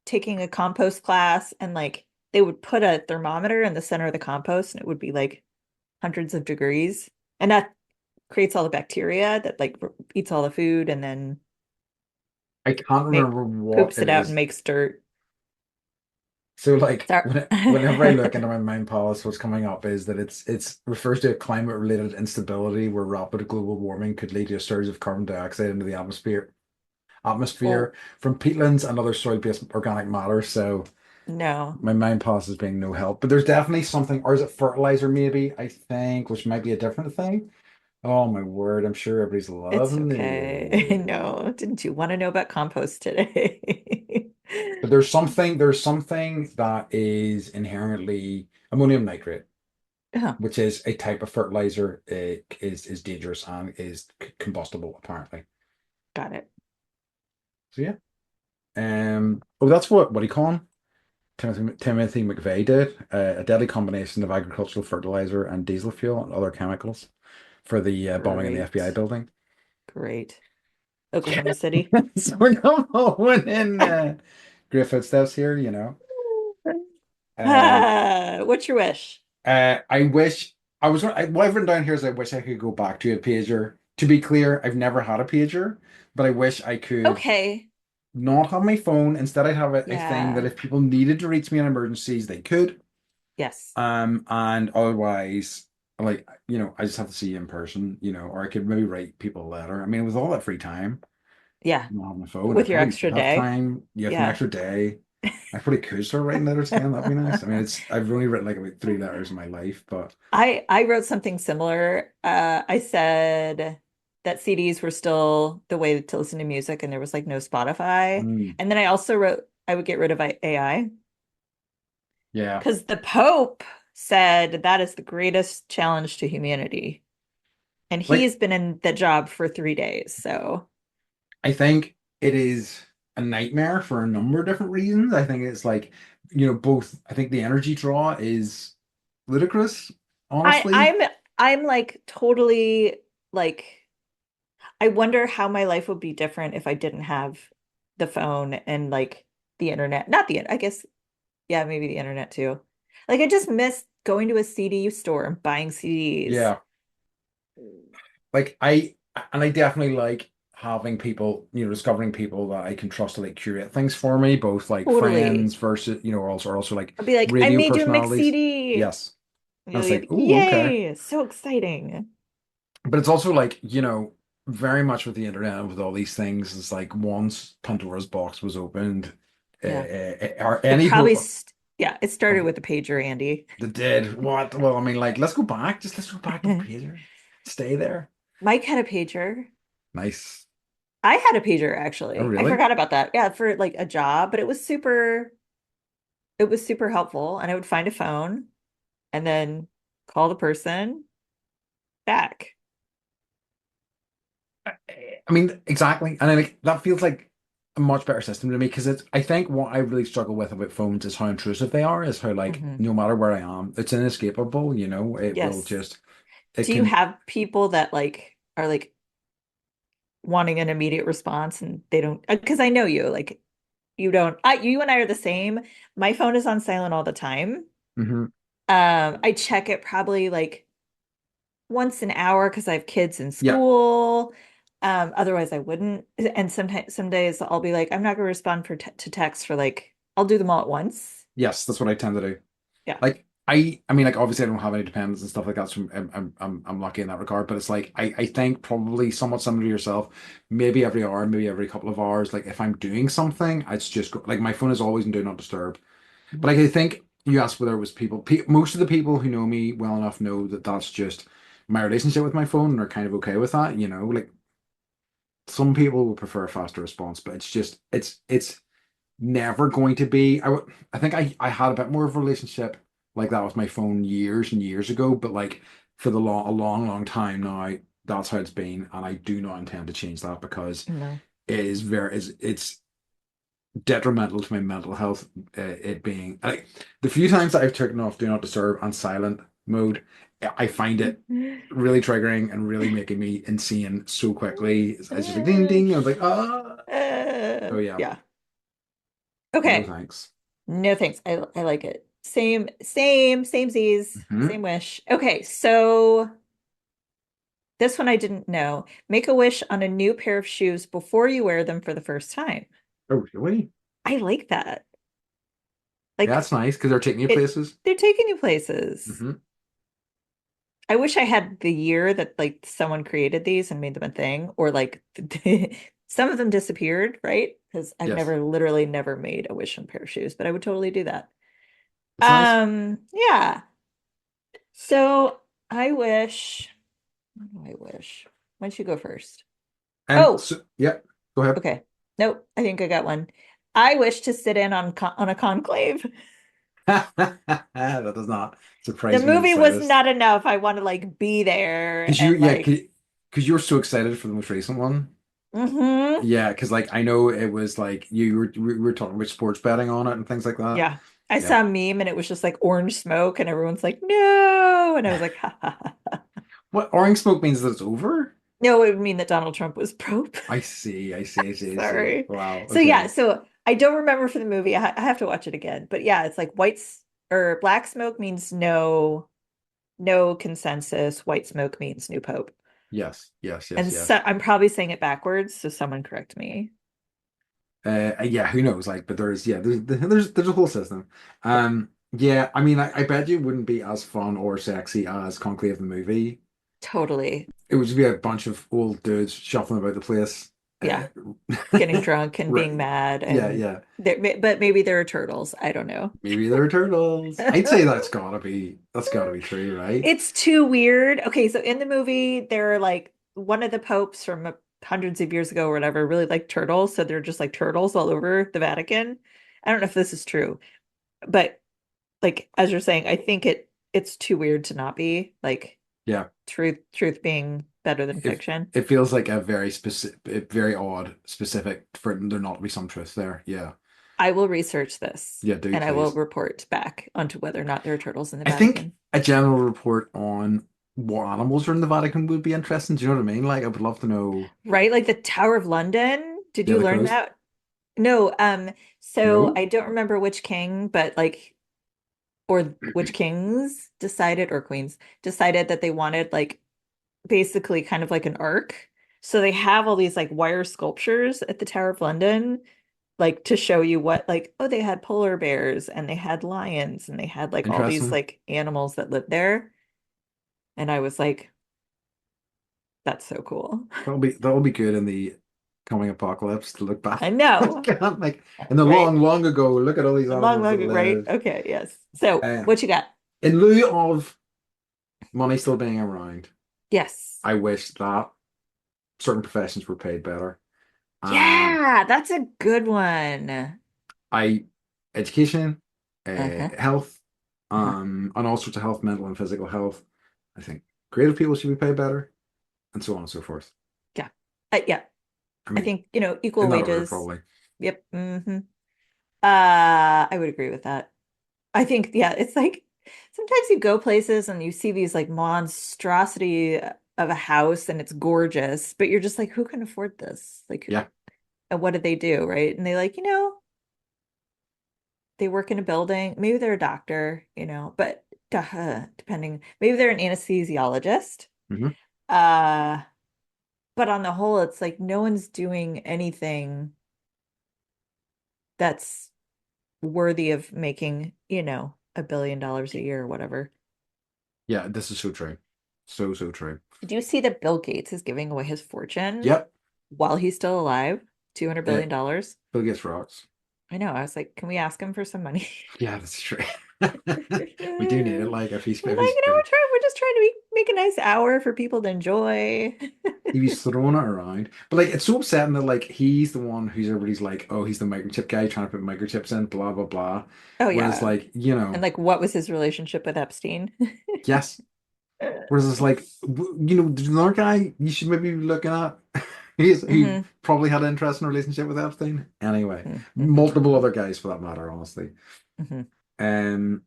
taking a compost class and like they would put a thermometer in the center of the compost and it would be like hundreds of degrees. And that creates all the bacteria that like eats all the food and then I can't make remember what poops it it out and is. makes dirt. So like Sorry. whenever I look into my mind palace, what's coming up is that it's refers to a climate related instability where rapid global warming could lead to a surge of carbon dioxide into the atmosphere Well, from peatlands and other soil-based organic matter. So no, my mind palace is being no help. But there's definitely something, or is it fertilizer maybe, I think, which might be a different thing. Oh my word, I'm sure everybody's it's loving okay. it. No, didn't you want to know about compost today? But there's something that is inherently ammonium nitrate, Oh, which is a type of fertilizer. It is dangerous and is combustible, apparently. got it. So yeah. Oh, that's what do you call him? Timothy McVeigh did a deadly combination of agricultural fertilizer and diesel fuel and other chemicals for the bombing in the FBI Great. building. Great. Oklahoma City. So we're not following in great footsteps here, you know. Um, What's your wish? I wish what I've written down here is I wish I could go back to a pager. To be clear, I've never had a pager, but I wish I could Okay. not have my phone. Instead, I'd have a thing that Yeah. if people needed to reach me in emergencies, they could. Yes. And otherwise, like, I just have to see you in person, or I could maybe write people a letter. I mean, with all that free time, Yeah. not having a phone, I With your probably extra would have day. time. Yeah, for an Yeah. extra day. I probably could start writing letters again. That'd be nice. I mean, I've only written like about three letters in my life, but I wrote something similar. I said that CDs were still the way to listen to music and there was like no Spotify. mm, And then I also wrote I would get rid of AI yeah, because the Pope said that is the greatest challenge to humanity. And like he's been in the job for 3 days. So I think it is a nightmare for a number of different reasons. I think it's like, both. I think the energy draw is ludicrous, I I'm honestly. I'm like totally like I wonder how my life would be different if I didn't have the phone and like the internet. Not the, I guess, yeah, maybe the internet too. Like I just miss going to a CD store and buying CDs. Yeah. Like I definitely like having people, discovering people that I can trust to like curate things for me, both like Totally. friends versus, also like I'll be like, I radio made you a mix personalities. CD. Yes. And And you'll it's be like, like, oh, okay. yay, so exciting. But it's also like, very much with the internet and with all these things, it's like once Pandora's box was opened, Yeah. or It any probably, hope st yeah, it started of with the pager, Andy. the dead, what? Well, I mean, like, let's go back to the pager. Stay there. Mike had a pager. Nice. I had a pager Oh, actually. I really? forgot about that. Yeah, for like a job, but it was super helpful. And I would find a phone and then call the person back. I mean, exactly. And I like that feels like a much better system to me because I think what I really struggle with about phones is how intrusive they are, is how like Hmm. no matter where I am, it's inescapable, it will Yes. just it Do you can have people that like are like wanting an immediate response and they don't, because I know you, like you don't, you and I are the same. My phone is on silent all the time. hmm I check it probably like once an hour because I have kids in yeah, school. Otherwise I wouldn't. And sometimes some days I'll be like, I'm not gonna respond to text for like I'll do them all at once. yes, that's what I tend to do. Yeah. Like I mean, like obviously I don't have any dependents and stuff like that, so I'm lucky in that regard. But it's like I think probably somewhat similar to yourself. Maybe every hour, maybe every couple of hours. Like if I'm doing something, it's just like my phone is always in do not disturb. But like, Mhm. I think you asked whether it was people. Most of the people who know me well enough know that that's just my relationship with my phone and are kind of okay with that. Like some people would prefer a faster response, but it's just it's never going to be. I think I had a bit more of a relationship like that with my phone years and years ago, but like for a long, long time now, that's how it's been, and I do not intend to change that because No. it is it's detrimental to my mental health. It being like the few times that I've taken off Do Not Disturb and silent mode, I find it really triggering and really making me insane so quickly. It's just like ding ding. I was like, ah. So yeah, Yeah. no Okay. thanks. No thanks. I like it. Same Z's, Hmm. same wish. Okay, so this one I didn't know. Make a wish on a new pair of shoes before you wear them for the first time. Oh, really? I like that. Yeah, Like that's nice because they're taking you it, places. they're taking you places. Hmm. I wish I had the year that like someone created these and made them a thing, or like some of them disappeared, right? Because I've Yes, literally never made a wish on a pair of shoes, but I would totally do that. it's nice. Yeah. So I wish, what do I wish? Why don't you go first? Oh, So yeah, go ahead. okay. Nope, I think I got one. I wish to sit in on a conclave. That does not The surprise me in the movie was slightest. not enough. I want to like be there Because and like, because you were so excited for the most recent one. mm-hmm. Yeah, because like I know it was like we were talking about sports betting on it and things like that. Yeah. I Yeah. saw a meme and it was just like orange smoke and everyone's like, no. And I was like, ha ha ha. What orange smoke means that it's over? No, it would mean that Donald Trump was Pope. I see, I see, I see, I see. Sorry. Wow. So yeah, Okay. so I don't remember for the movie. I have to watch it again. But yeah, it's like or black smoke means no consensus. White smoke means new Pope. Yes, yes, yes, And so yes. I'm probably saying it backwards, so someone correct me. Yeah, who knows? Like, but there's a whole system. Yeah, Yeah, I mean, I bet you it wouldn't be as fun or sexy as Conclave the movie. totally. It would just be a bunch of old dudes shuffling about the place. Uh, Yeah, getting drunk and being right. mad Yeah, and yeah. but maybe there are turtles. I don't know. Maybe they're turtles. I'd say that's gotta be true, right? It's too weird. Okay, so in the movie, they're like one of the popes from hundreds of years ago or whatever really liked turtles, so they're just like turtles all over the Vatican. I don't know if this is true, but like as you're saying, I think it's too weird to not be like Yeah. truth being better than If fiction. it feels like a very specific, very odd, specific for there not to be some truth there. Yeah. I will research this Yeah, do and I will please. report back onto whether or not there are turtles in the I think Vatican. a general report on what animals are in the Vatican would be interesting. Do you know what I mean? Like, I would love to know. Right? Like the Tower of London. Did Yeah, you the learn crows. that? No, so No, I don't remember which king, but like, or which kings decided, or queens decided that they wanted like basically kind of like an arc. So they have all these like wire sculptures at the Tower of London, like to show you what, like, oh, they had polar bears and they had lions and they had like all these interesting. like animals that lived there. And I was like, that's so cool. That'll be good in the coming apocalypse to look back. I know, Like in the right? long, long ago, look at all these Long, animals that long, right? lived. Okay, yes. So Um, what you got? in lieu of money still being around, Yes. I wish that certain professions were paid better. Um, Yeah, that's a good one. I education, Uh-huh. health, Uh-huh. and all sorts of health, mental and physical health. I think creative people should be paid better, and so on and so forth. Yeah. Yeah. I I mean, think, equal in that order, wages. probably. Yep. I would agree with that. I think, yeah, it's like sometimes you go places and you see these like monstrosity of a house and it's gorgeous, but you're just like, who can afford this? Like, Yeah, and what did they do? Right. And they like, they work in a building. Maybe they're a doctor, but depending, maybe they're an anesthesiologist. hmm Uh, but on the whole, it's like no one's doing anything that's worthy of making, $1 billion a year or whatever. yeah. This is so true, so true. Do you see that Bill Gates is giving away his fortune Yep, while he's still alive? $200 uh, billion dollars. Bill Gates rocks. I know. I was like, can we ask him for some money? Yeah, that's true. We do need it. We're Like like, if we're just trying to make a nice hour for people to enjoy. he's throwing it around, but like it's so upsetting that like he's the one who's everybody's like, oh, he's the microchip guy trying to put microchips in, blah blah blah. Oh Whereas yeah. like And like what was his relationship with Epstein? yes. Whereas it's like there's another guy you should maybe be looking at. He hmm probably had an interesting relationship with Epstein. Anyway, hmm multiple other guys for that matter, honestly. hmm Um,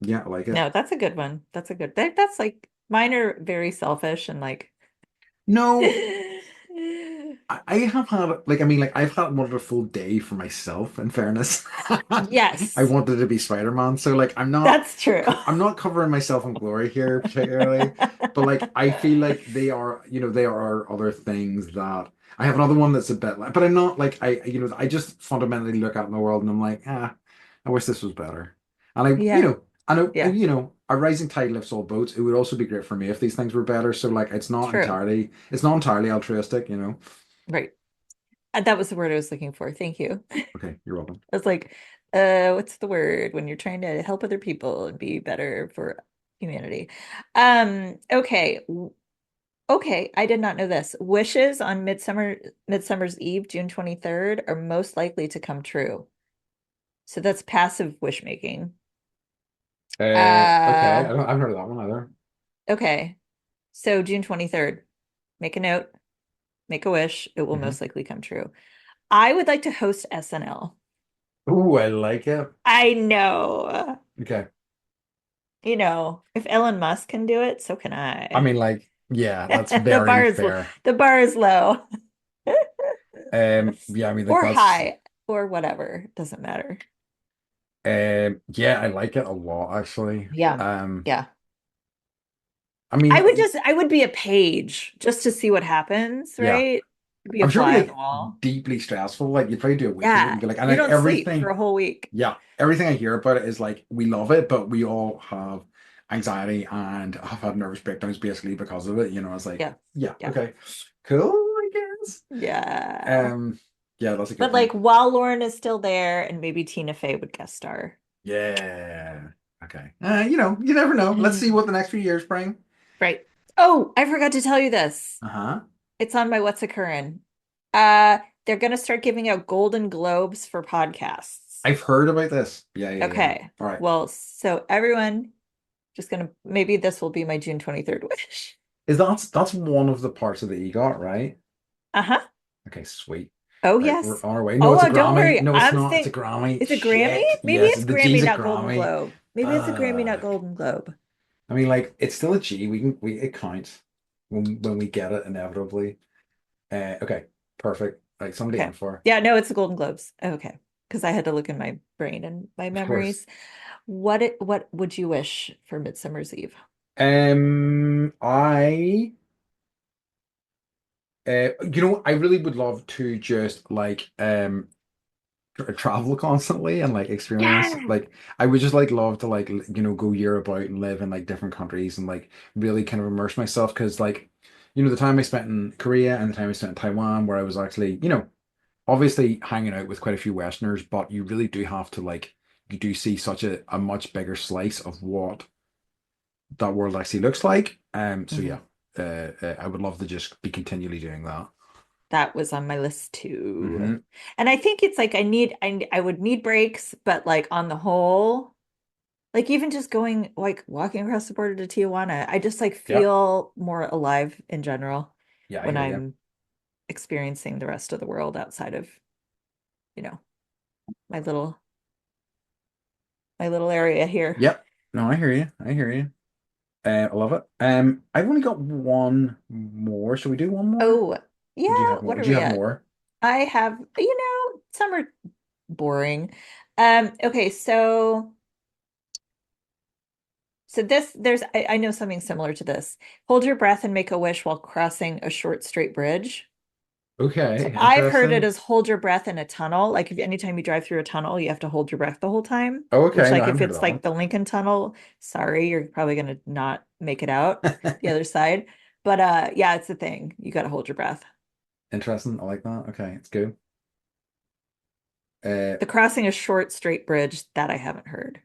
yeah, I like it. No, that's a good one. That's a good. That's like mine are very selfish and like No, I have had like I mean like I've had one of a full day for myself in fairness. I yes, wanted to be Spider-Man, so like that's true. I'm not covering myself in glory here particularly, but like I feel like they are other things that I have another one that's a bit like but I'm not like I just fundamentally look out in the world and I'm like, I wish this was better. And Yeah, I know yeah, a rising tide lifts all boats. It would also be great for me if these things were better. So like true. it's not entirely altruistic. Right. That was the word I was looking for. Thank you. I Okay, you're welcome. was like, what's the word when you're trying to help other people and be better for humanity? Okay. Okay, I did not know this. Wishes on Midsummer's Eve, June 23rd, are most likely to come true. So that's passive wish making. Okay. Uh, I've heard of that one either. okay. So June 23rd, make a note, make a wish, it will hmm most likely come true. I would like to host SNL. Ooh, I like it. I know. Okay. If Elon Musk can do it, so can I I. mean, like, yeah, that's The very bar is fair. the bar is low Yeah, I mean, like or that's high or whatever, doesn't matter. yeah, I like it a lot actually. Yeah. Um, Yeah. I mean, I would be a page just to see what happens, yeah, right? Be a I'm sure it'd fly be on the like wall. deeply stressful. Like you'd probably do a week of it and Yeah. be like, and You like don't sleep for everything. a whole week. Yeah, everything I hear about it is like we love it, but we all have anxiety and have had nervous breakdowns basically because of it. It's like, Yeah. yeah, Yeah. okay, cool, I guess. Yeah. Um, yeah, that's a good But one. like while Lauren is still there and maybe Tina Fey would guest star. Yeah. Okay. You never know. Let's see what the next few years bring. Right. Oh, I forgot to tell you this. Uh-huh. It's on my What's Occurring. They're gonna start giving out Golden Globes for podcasts. I've heard about this. Yeah, yeah, yeah. Okay. All right. Well, so everyone just gonna maybe this will be my June 23rd wish. That's one of the parts of the EGOT, right? Uh-huh. Okay, sweet. Oh Right, we're yes. on our way. No, Oh, it's a don't Grammy. worry. No, it's I'm not. It's a think Grammy. Is it Grammy? Shit. Maybe Yes, it's the Grammy, G's a not Golden Grammy. Globe. Maybe it's a Grammy, not Fuck. Golden Globe. I mean, like it's still a G. It counts when we get it inevitably. Okay, perfect. Like somebody Okay. in for, Yeah, no, it's the Golden Globes. Okay. Because I had to look in my brain and my of course. memories. What would you wish for Midsummer's Eve? I I really would love to just like travel constantly and like experience Yeah. like I would just like love to like go year about and live in like different countries and like really kind of immerse myself because like the time I spent in Korea and the time I spent in Taiwan where I was actually obviously hanging out with quite a few Westerners, but you really do have to like you do see such a much bigger slice of what that world actually looks like. So yeah, Mhm. I would love to just be continually doing that. That was on my list too. Hmm. And I think it's like I would need breaks, but like on the whole, like even just going like walking across the border to Tijuana, I just like Yeah, feel more alive in general yeah, I when hear you. I'm experiencing the rest of the world outside of, you know, my little my little area here. Yep. No, I hear you. I hear you. I love it. I've only got one more. Shall we do one more? Oh, Or do you yeah, have more? what Do are you we have at? more? I have, some are boring. Okay, so I know something similar to this. Hold your breath and make a wish while crossing a short straight bridge. So Okay, I've heard it interesting. as hold your breath in a tunnel. Like if anytime you drive through a tunnel, you have to hold your breath the whole time. Oh, Which okay. No, I like haven't if heard of it's like that the Lincoln Tunnel, sorry, you're probably gonna not make it out one. the other side. But yeah, it's a thing. You gotta hold your breath. Interesting. I like that. Okay, it's good. Uh, The crossing a short straight bridge, that I haven't heard.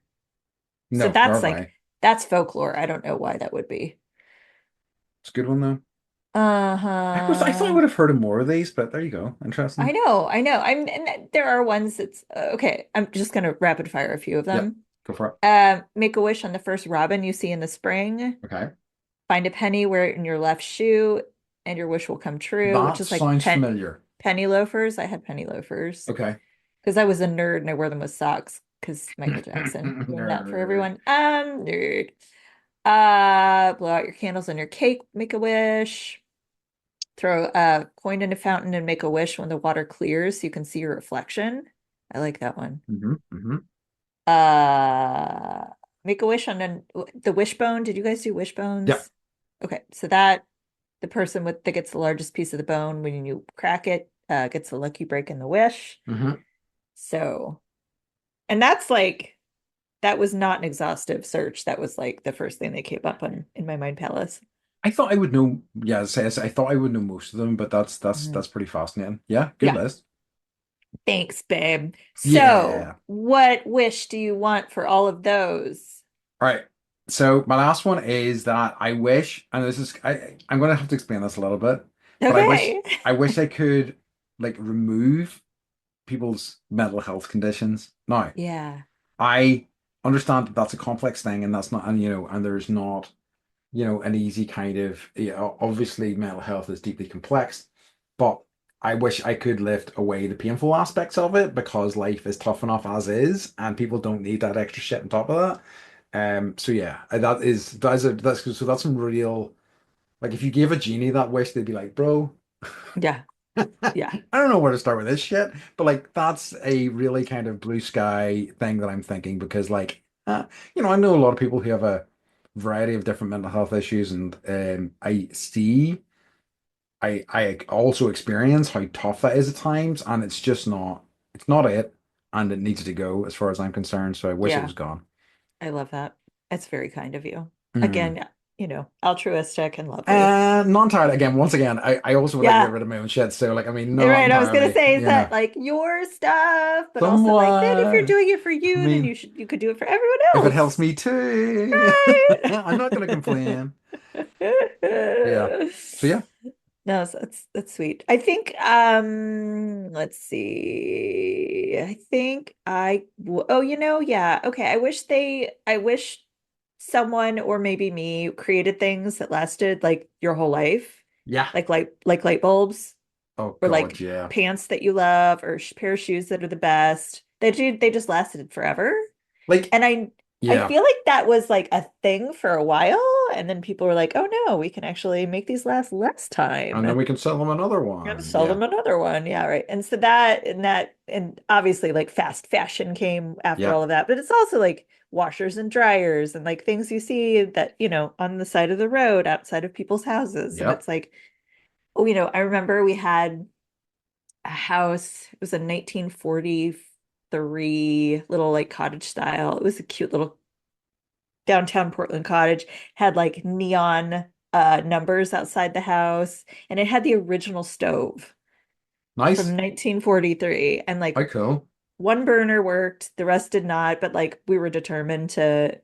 So no, nor have I. that's folklore. I don't know why that would be. It's a good one though. I thought I Uh-huh. would have heard of more of these, but there you go. I Interesting. know, I know. And there are ones that's okay. I'm just gonna rapid fire a few of Yep. them. Go for it. Make a wish on the first robin you see in the spring. Okay. Find a penny, wear it in your left shoe, and your wish will come true, which That is like sounds familiar. penny loafers. I had penny loafers Okay. because I was a nerd and I wore them with socks because Michael Jackson ruined that for Nerd. everyone. Nerd. Blow out your candles on your cake, make a wish. Throw a coin in a fountain and make a wish when the water clears so you can see your reflection. I like that one. Hmm. Uh, Make a wish on the wishbone. Did you guys do Yep. wishbones? Okay, so that the person that gets the largest piece of the bone when you crack it gets a lucky break in the wish. Hmm. So, and that's like that was not an exhaustive search. That was like the first thing that came up on in my mind palace. I thought I would know. Yeah, I thought I would know most of them, but Mhm. that's pretty fascinating. Yeah, good Yeah, list. thanks, babe. So, Yeah. what wish do you want for all of those? All right. So my last one is that I wish, and I'm gonna have to explain this a little bit, but Okay. I wish I could like remove people's mental health conditions. Now, Yeah. I understand that that's a complex thing, and that's not, and and there's not, an easy kind of, obviously mental health is deeply complex, but I wish I could lift away the painful aspects of it because life is tough enough as is, and people don't need that extra shit on top of that. So yeah, that's some real like if you gave a genie that wish, they'd be like, bro, Yeah. I Yeah. don't know where to start with this shit. But like that's a really kind of blue sky thing that I'm thinking because like I know a lot of people who have a variety of different mental health issues, and I also experience how tough that is at times, and it's not it, and it needs to go as far as I'm concerned. So I wish it Yeah. was gone. I love that. That's very kind of you. Mm. Again, altruistic and lovely. Not entirely. Again, once again, I also would like to get Yeah. rid of my own shit. So, like, I mean, not Right. I was gonna entirely. say is that like your stuff, but also like then if you're Somewhat. doing it for I you, then mean, you could do it for everyone if it helps else. me too, Right. I'm not going to complain. Yeah. So, yeah. No, so that's sweet. I think let's see. I think oh, yeah. Okay. I wish someone or maybe me created things that lasted like your whole life. Yeah. Like light bulbs Oh, or God. like Yeah. pants that you love or pair of shoes that are the best. They just lasted forever. Like, And I I Yeah. feel like that was like a thing for a while, and then people were like, "Oh no, we can actually make these last less And then time. we can sell them another We're gonna one. sell Yeah. them another one." Yeah, right. And so and obviously like fast fashion came after Yeah. all of that, but it's also like washers and dryers and like things you see that, on the side of the road outside of people's houses. And Yep. it's like, oh, I remember we had a house. It was a 1943 little like cottage style. It was a cute little downtown Portland cottage, had like neon numbers outside the house, and it had the original stove from Nice. 1943. And like Quite cool. one burner worked, the rest did not, but like we were determined to,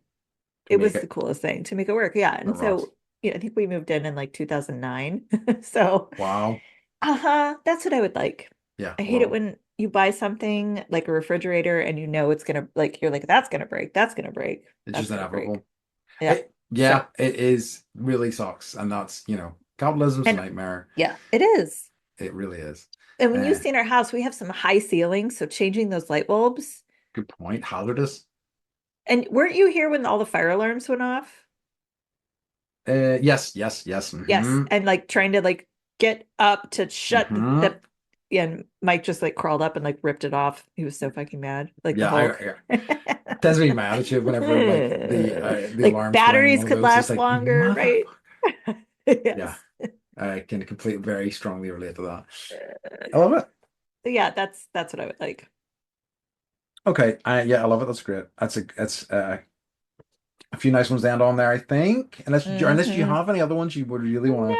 To it make was the it coolest thing to make it work. Yeah. the And rocks. so, I think we moved in like 2009. So, Wow. that's what I would like. Yeah. I hate it Well, when you buy something like a refrigerator and it's gonna, like, you're like, that's gonna break, that's gonna break, it's that's just gonna break. inevitable. Yeah. Yeah, So, it is really sucks. And that's, capitalism's a and nightmare. yeah, it is. It really is. And when you Uh, see in our house, we have some high ceilings, so changing those light bulbs. good point. Hazardous. And weren't you here when all the fire alarms went off? Yes, yes, yes. Yes. And like trying to like get up to shut Hmm. yeah, and Mike just like crawled up and like ripped it off. He was so fucking mad, like the Yeah, Hulk. I tends to be mad at you whenever like the Like alarms go in batteries one of could those. It's last like longer, mother. right? Yeah, Yes. I can completely very strongly relate to that. I love it. Yeah, that's what I would like. Okay, yeah, I love it. That's great. That's a few nice ones to end on there, I think. Unless you Hmm. have any other ones you would really want to. No,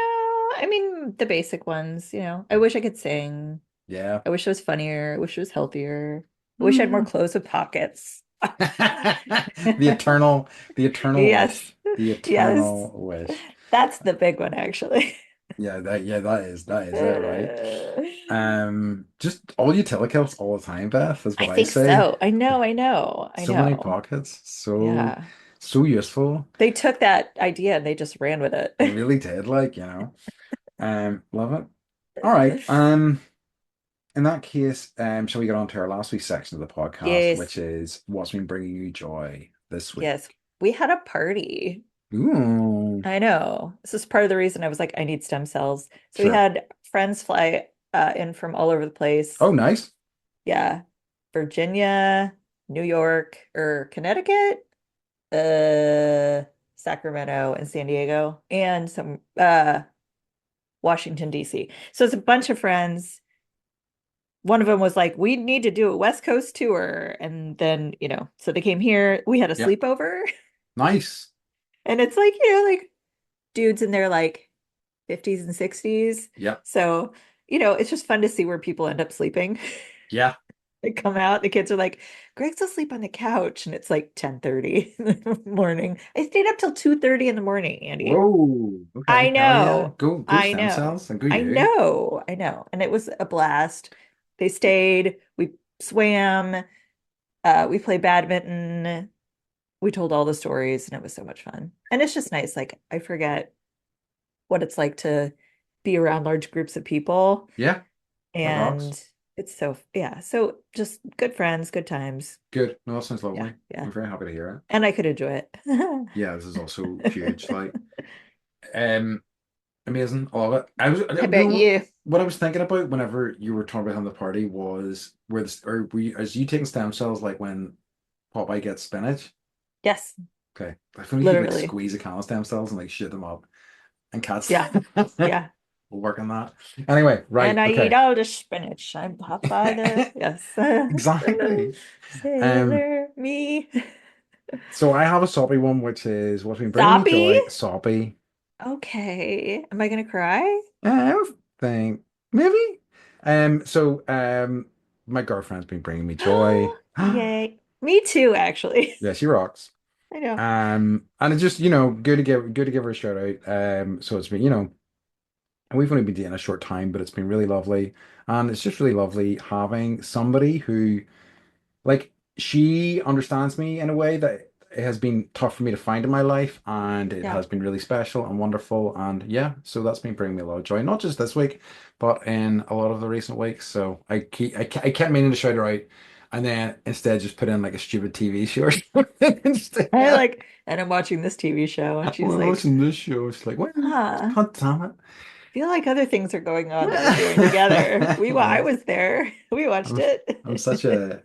I mean the basic ones, I wish I could sing. Yeah. I wish it was funnier. I wish it was healthier. I wish I had more Mm. clothes with pockets. The eternal, the eternal Yes. wish. The Yes. eternal wish. That's the big one, actually. Yeah, that is it, right? Just all utilicals all the time, Beth, is I what I think say. so. I know, I know, I So many know. pockets, so Yeah. so useful. They took that idea and they just ran with it. They really did, like. Love it. All right. In that case, shall we get on to our last week's section of the podcast, Yes. which is what's been bringing you joy this week? Yes. We had a party. Ooh, I know. This is part of the reason I was like, I need stem cells. So we sure. had friends fly in from all over the place. Oh, nice. Yeah. Virginia, New York, or Connecticut, uh, Sacramento, and San Diego, and some Washington, D.C. So it's a bunch of friends. One of them was like, we need to do a West Coast tour. And then, so they came here. We had a Yeah, sleepover. nice. And it's like, like dudes in their like 50s and 60s. Yeah, So, it's just fun to see where people end up sleeping. yeah. They come out, the kids are like, Greg's asleep on the couch, and it's like 10:30 in the morning. I stayed up till 2:30 in the morning, Andy. Whoa. I Okay. Hell yeah. know. Go I stem know. cells and go I you. know. I know. And it was a blast. They stayed, we swam, we played badminton, we told all the stories, and it was so much fun. And it's just nice. Like, I forget what it's like to be around large groups of people. Yeah, that rocks. And it's so, yeah. So just good friends, good times. Good. No, that sounds Yeah. lovely. Yeah. I'm very happy to hear it. And I could enjoy it. How Yeah, this is also huge. Like, um, amazing. I love it. I was, about you? what I was thinking about whenever you were talking about having the party was where this, or were you, as you taking stem cells like when Popeye gets spinach? Yes, Okay. I think you could like literally. squeeze a can of stem cells and like shoot them up and cats. Yeah. Yeah. We'll work on that. Anyway, And right. I eat Okay. all the spinach. I'm Popeye the, yes. Exactly. Um, Sailor me. so I have a soppy one, which is what's been bringing me Soppy? joy. Soppy. Okay. Am I gonna cry? I don't think maybe. So my girlfriend's been bringing me joy. Yay. Me too, actually. Yeah, she rocks. I know. And it's just, good to give her a shout out. So it's been, we've only been dating a short time, but it's been really lovely. And it's just really lovely having somebody who, like, she understands me in a way that it has been tough for me to find in my life, and it Yeah. has been really special and wonderful. And yeah, so that's been bringing me a lot of joy, not just this week, but in a lot of the recent weeks. So I kept meaning to shout her out. and then instead just put in like a stupid TV show or something instead. I like, and I'm watching this TV show, and she's We're like, watching this show. It's like, what? huh, God damn feel like other things are going on that we're doing together. it. I Yes. was there. We watched I'm I'm such it.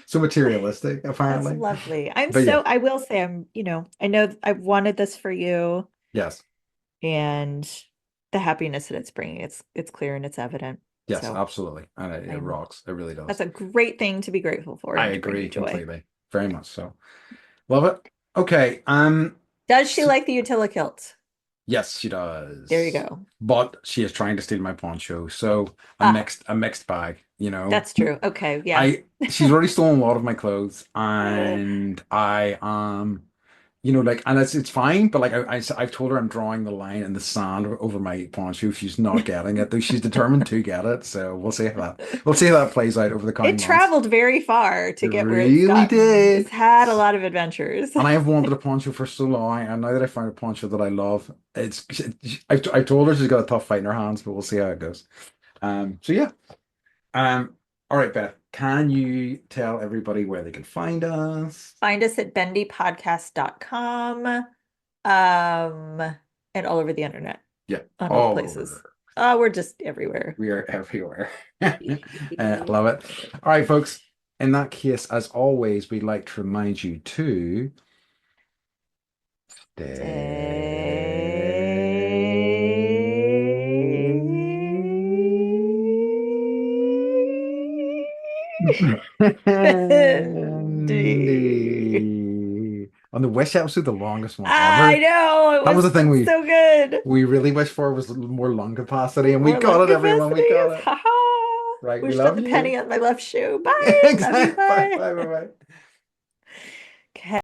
so materialistic, That's apparently. lovely. But yeah, I will say I know I've wanted this for you, yes, and the happiness that it's bringing, it's clear and it's evident. yes, So absolutely. And it I'm rocks. It really that's does. a great thing to be grateful for I and to bring you agree joy. completely. Very much so. Love it. Okay. Does she So, like the Utilikilt? yes, she There you does. go. But she is trying to steal my poncho. So Ah, a mixed bag, you know. that's true. Okay, yeah. I she's already stolen a lot of my clothes, and I like, and it's fine, but like I've told her I'm drawing the line in the sand over my poncho. She's not getting it, though she's determined to get it. So we'll see how that plays out over the It coming months. traveled very far to It get where it's really gotten. did. It's had a lot of adventures. And I have wanted a poncho for so long, and now that I found a poncho that I love, I've told her she's got a tough fight in her hands, but we'll see how it goes. So yeah. All right, Beth, can you tell everybody where they can find us? Find us at bendypodcast.com, and all over the internet, Yeah, on all the all places. over. We're just everywhere. We are everywhere. Love it. All right, folks. In that case, as always, we'd like to remind you to Bendy. Bendy. On the Wish episode, the longest one I ever. know That was the thing it's so good. we really wished for was more lung capacity, and we More got lung it, everyone. We got capacities. it. Ha ha. Right, we Pushed on love the you. penny on my left shoe. Bye. Love you. Exactly. Bye, Bye. bye, bye, bye.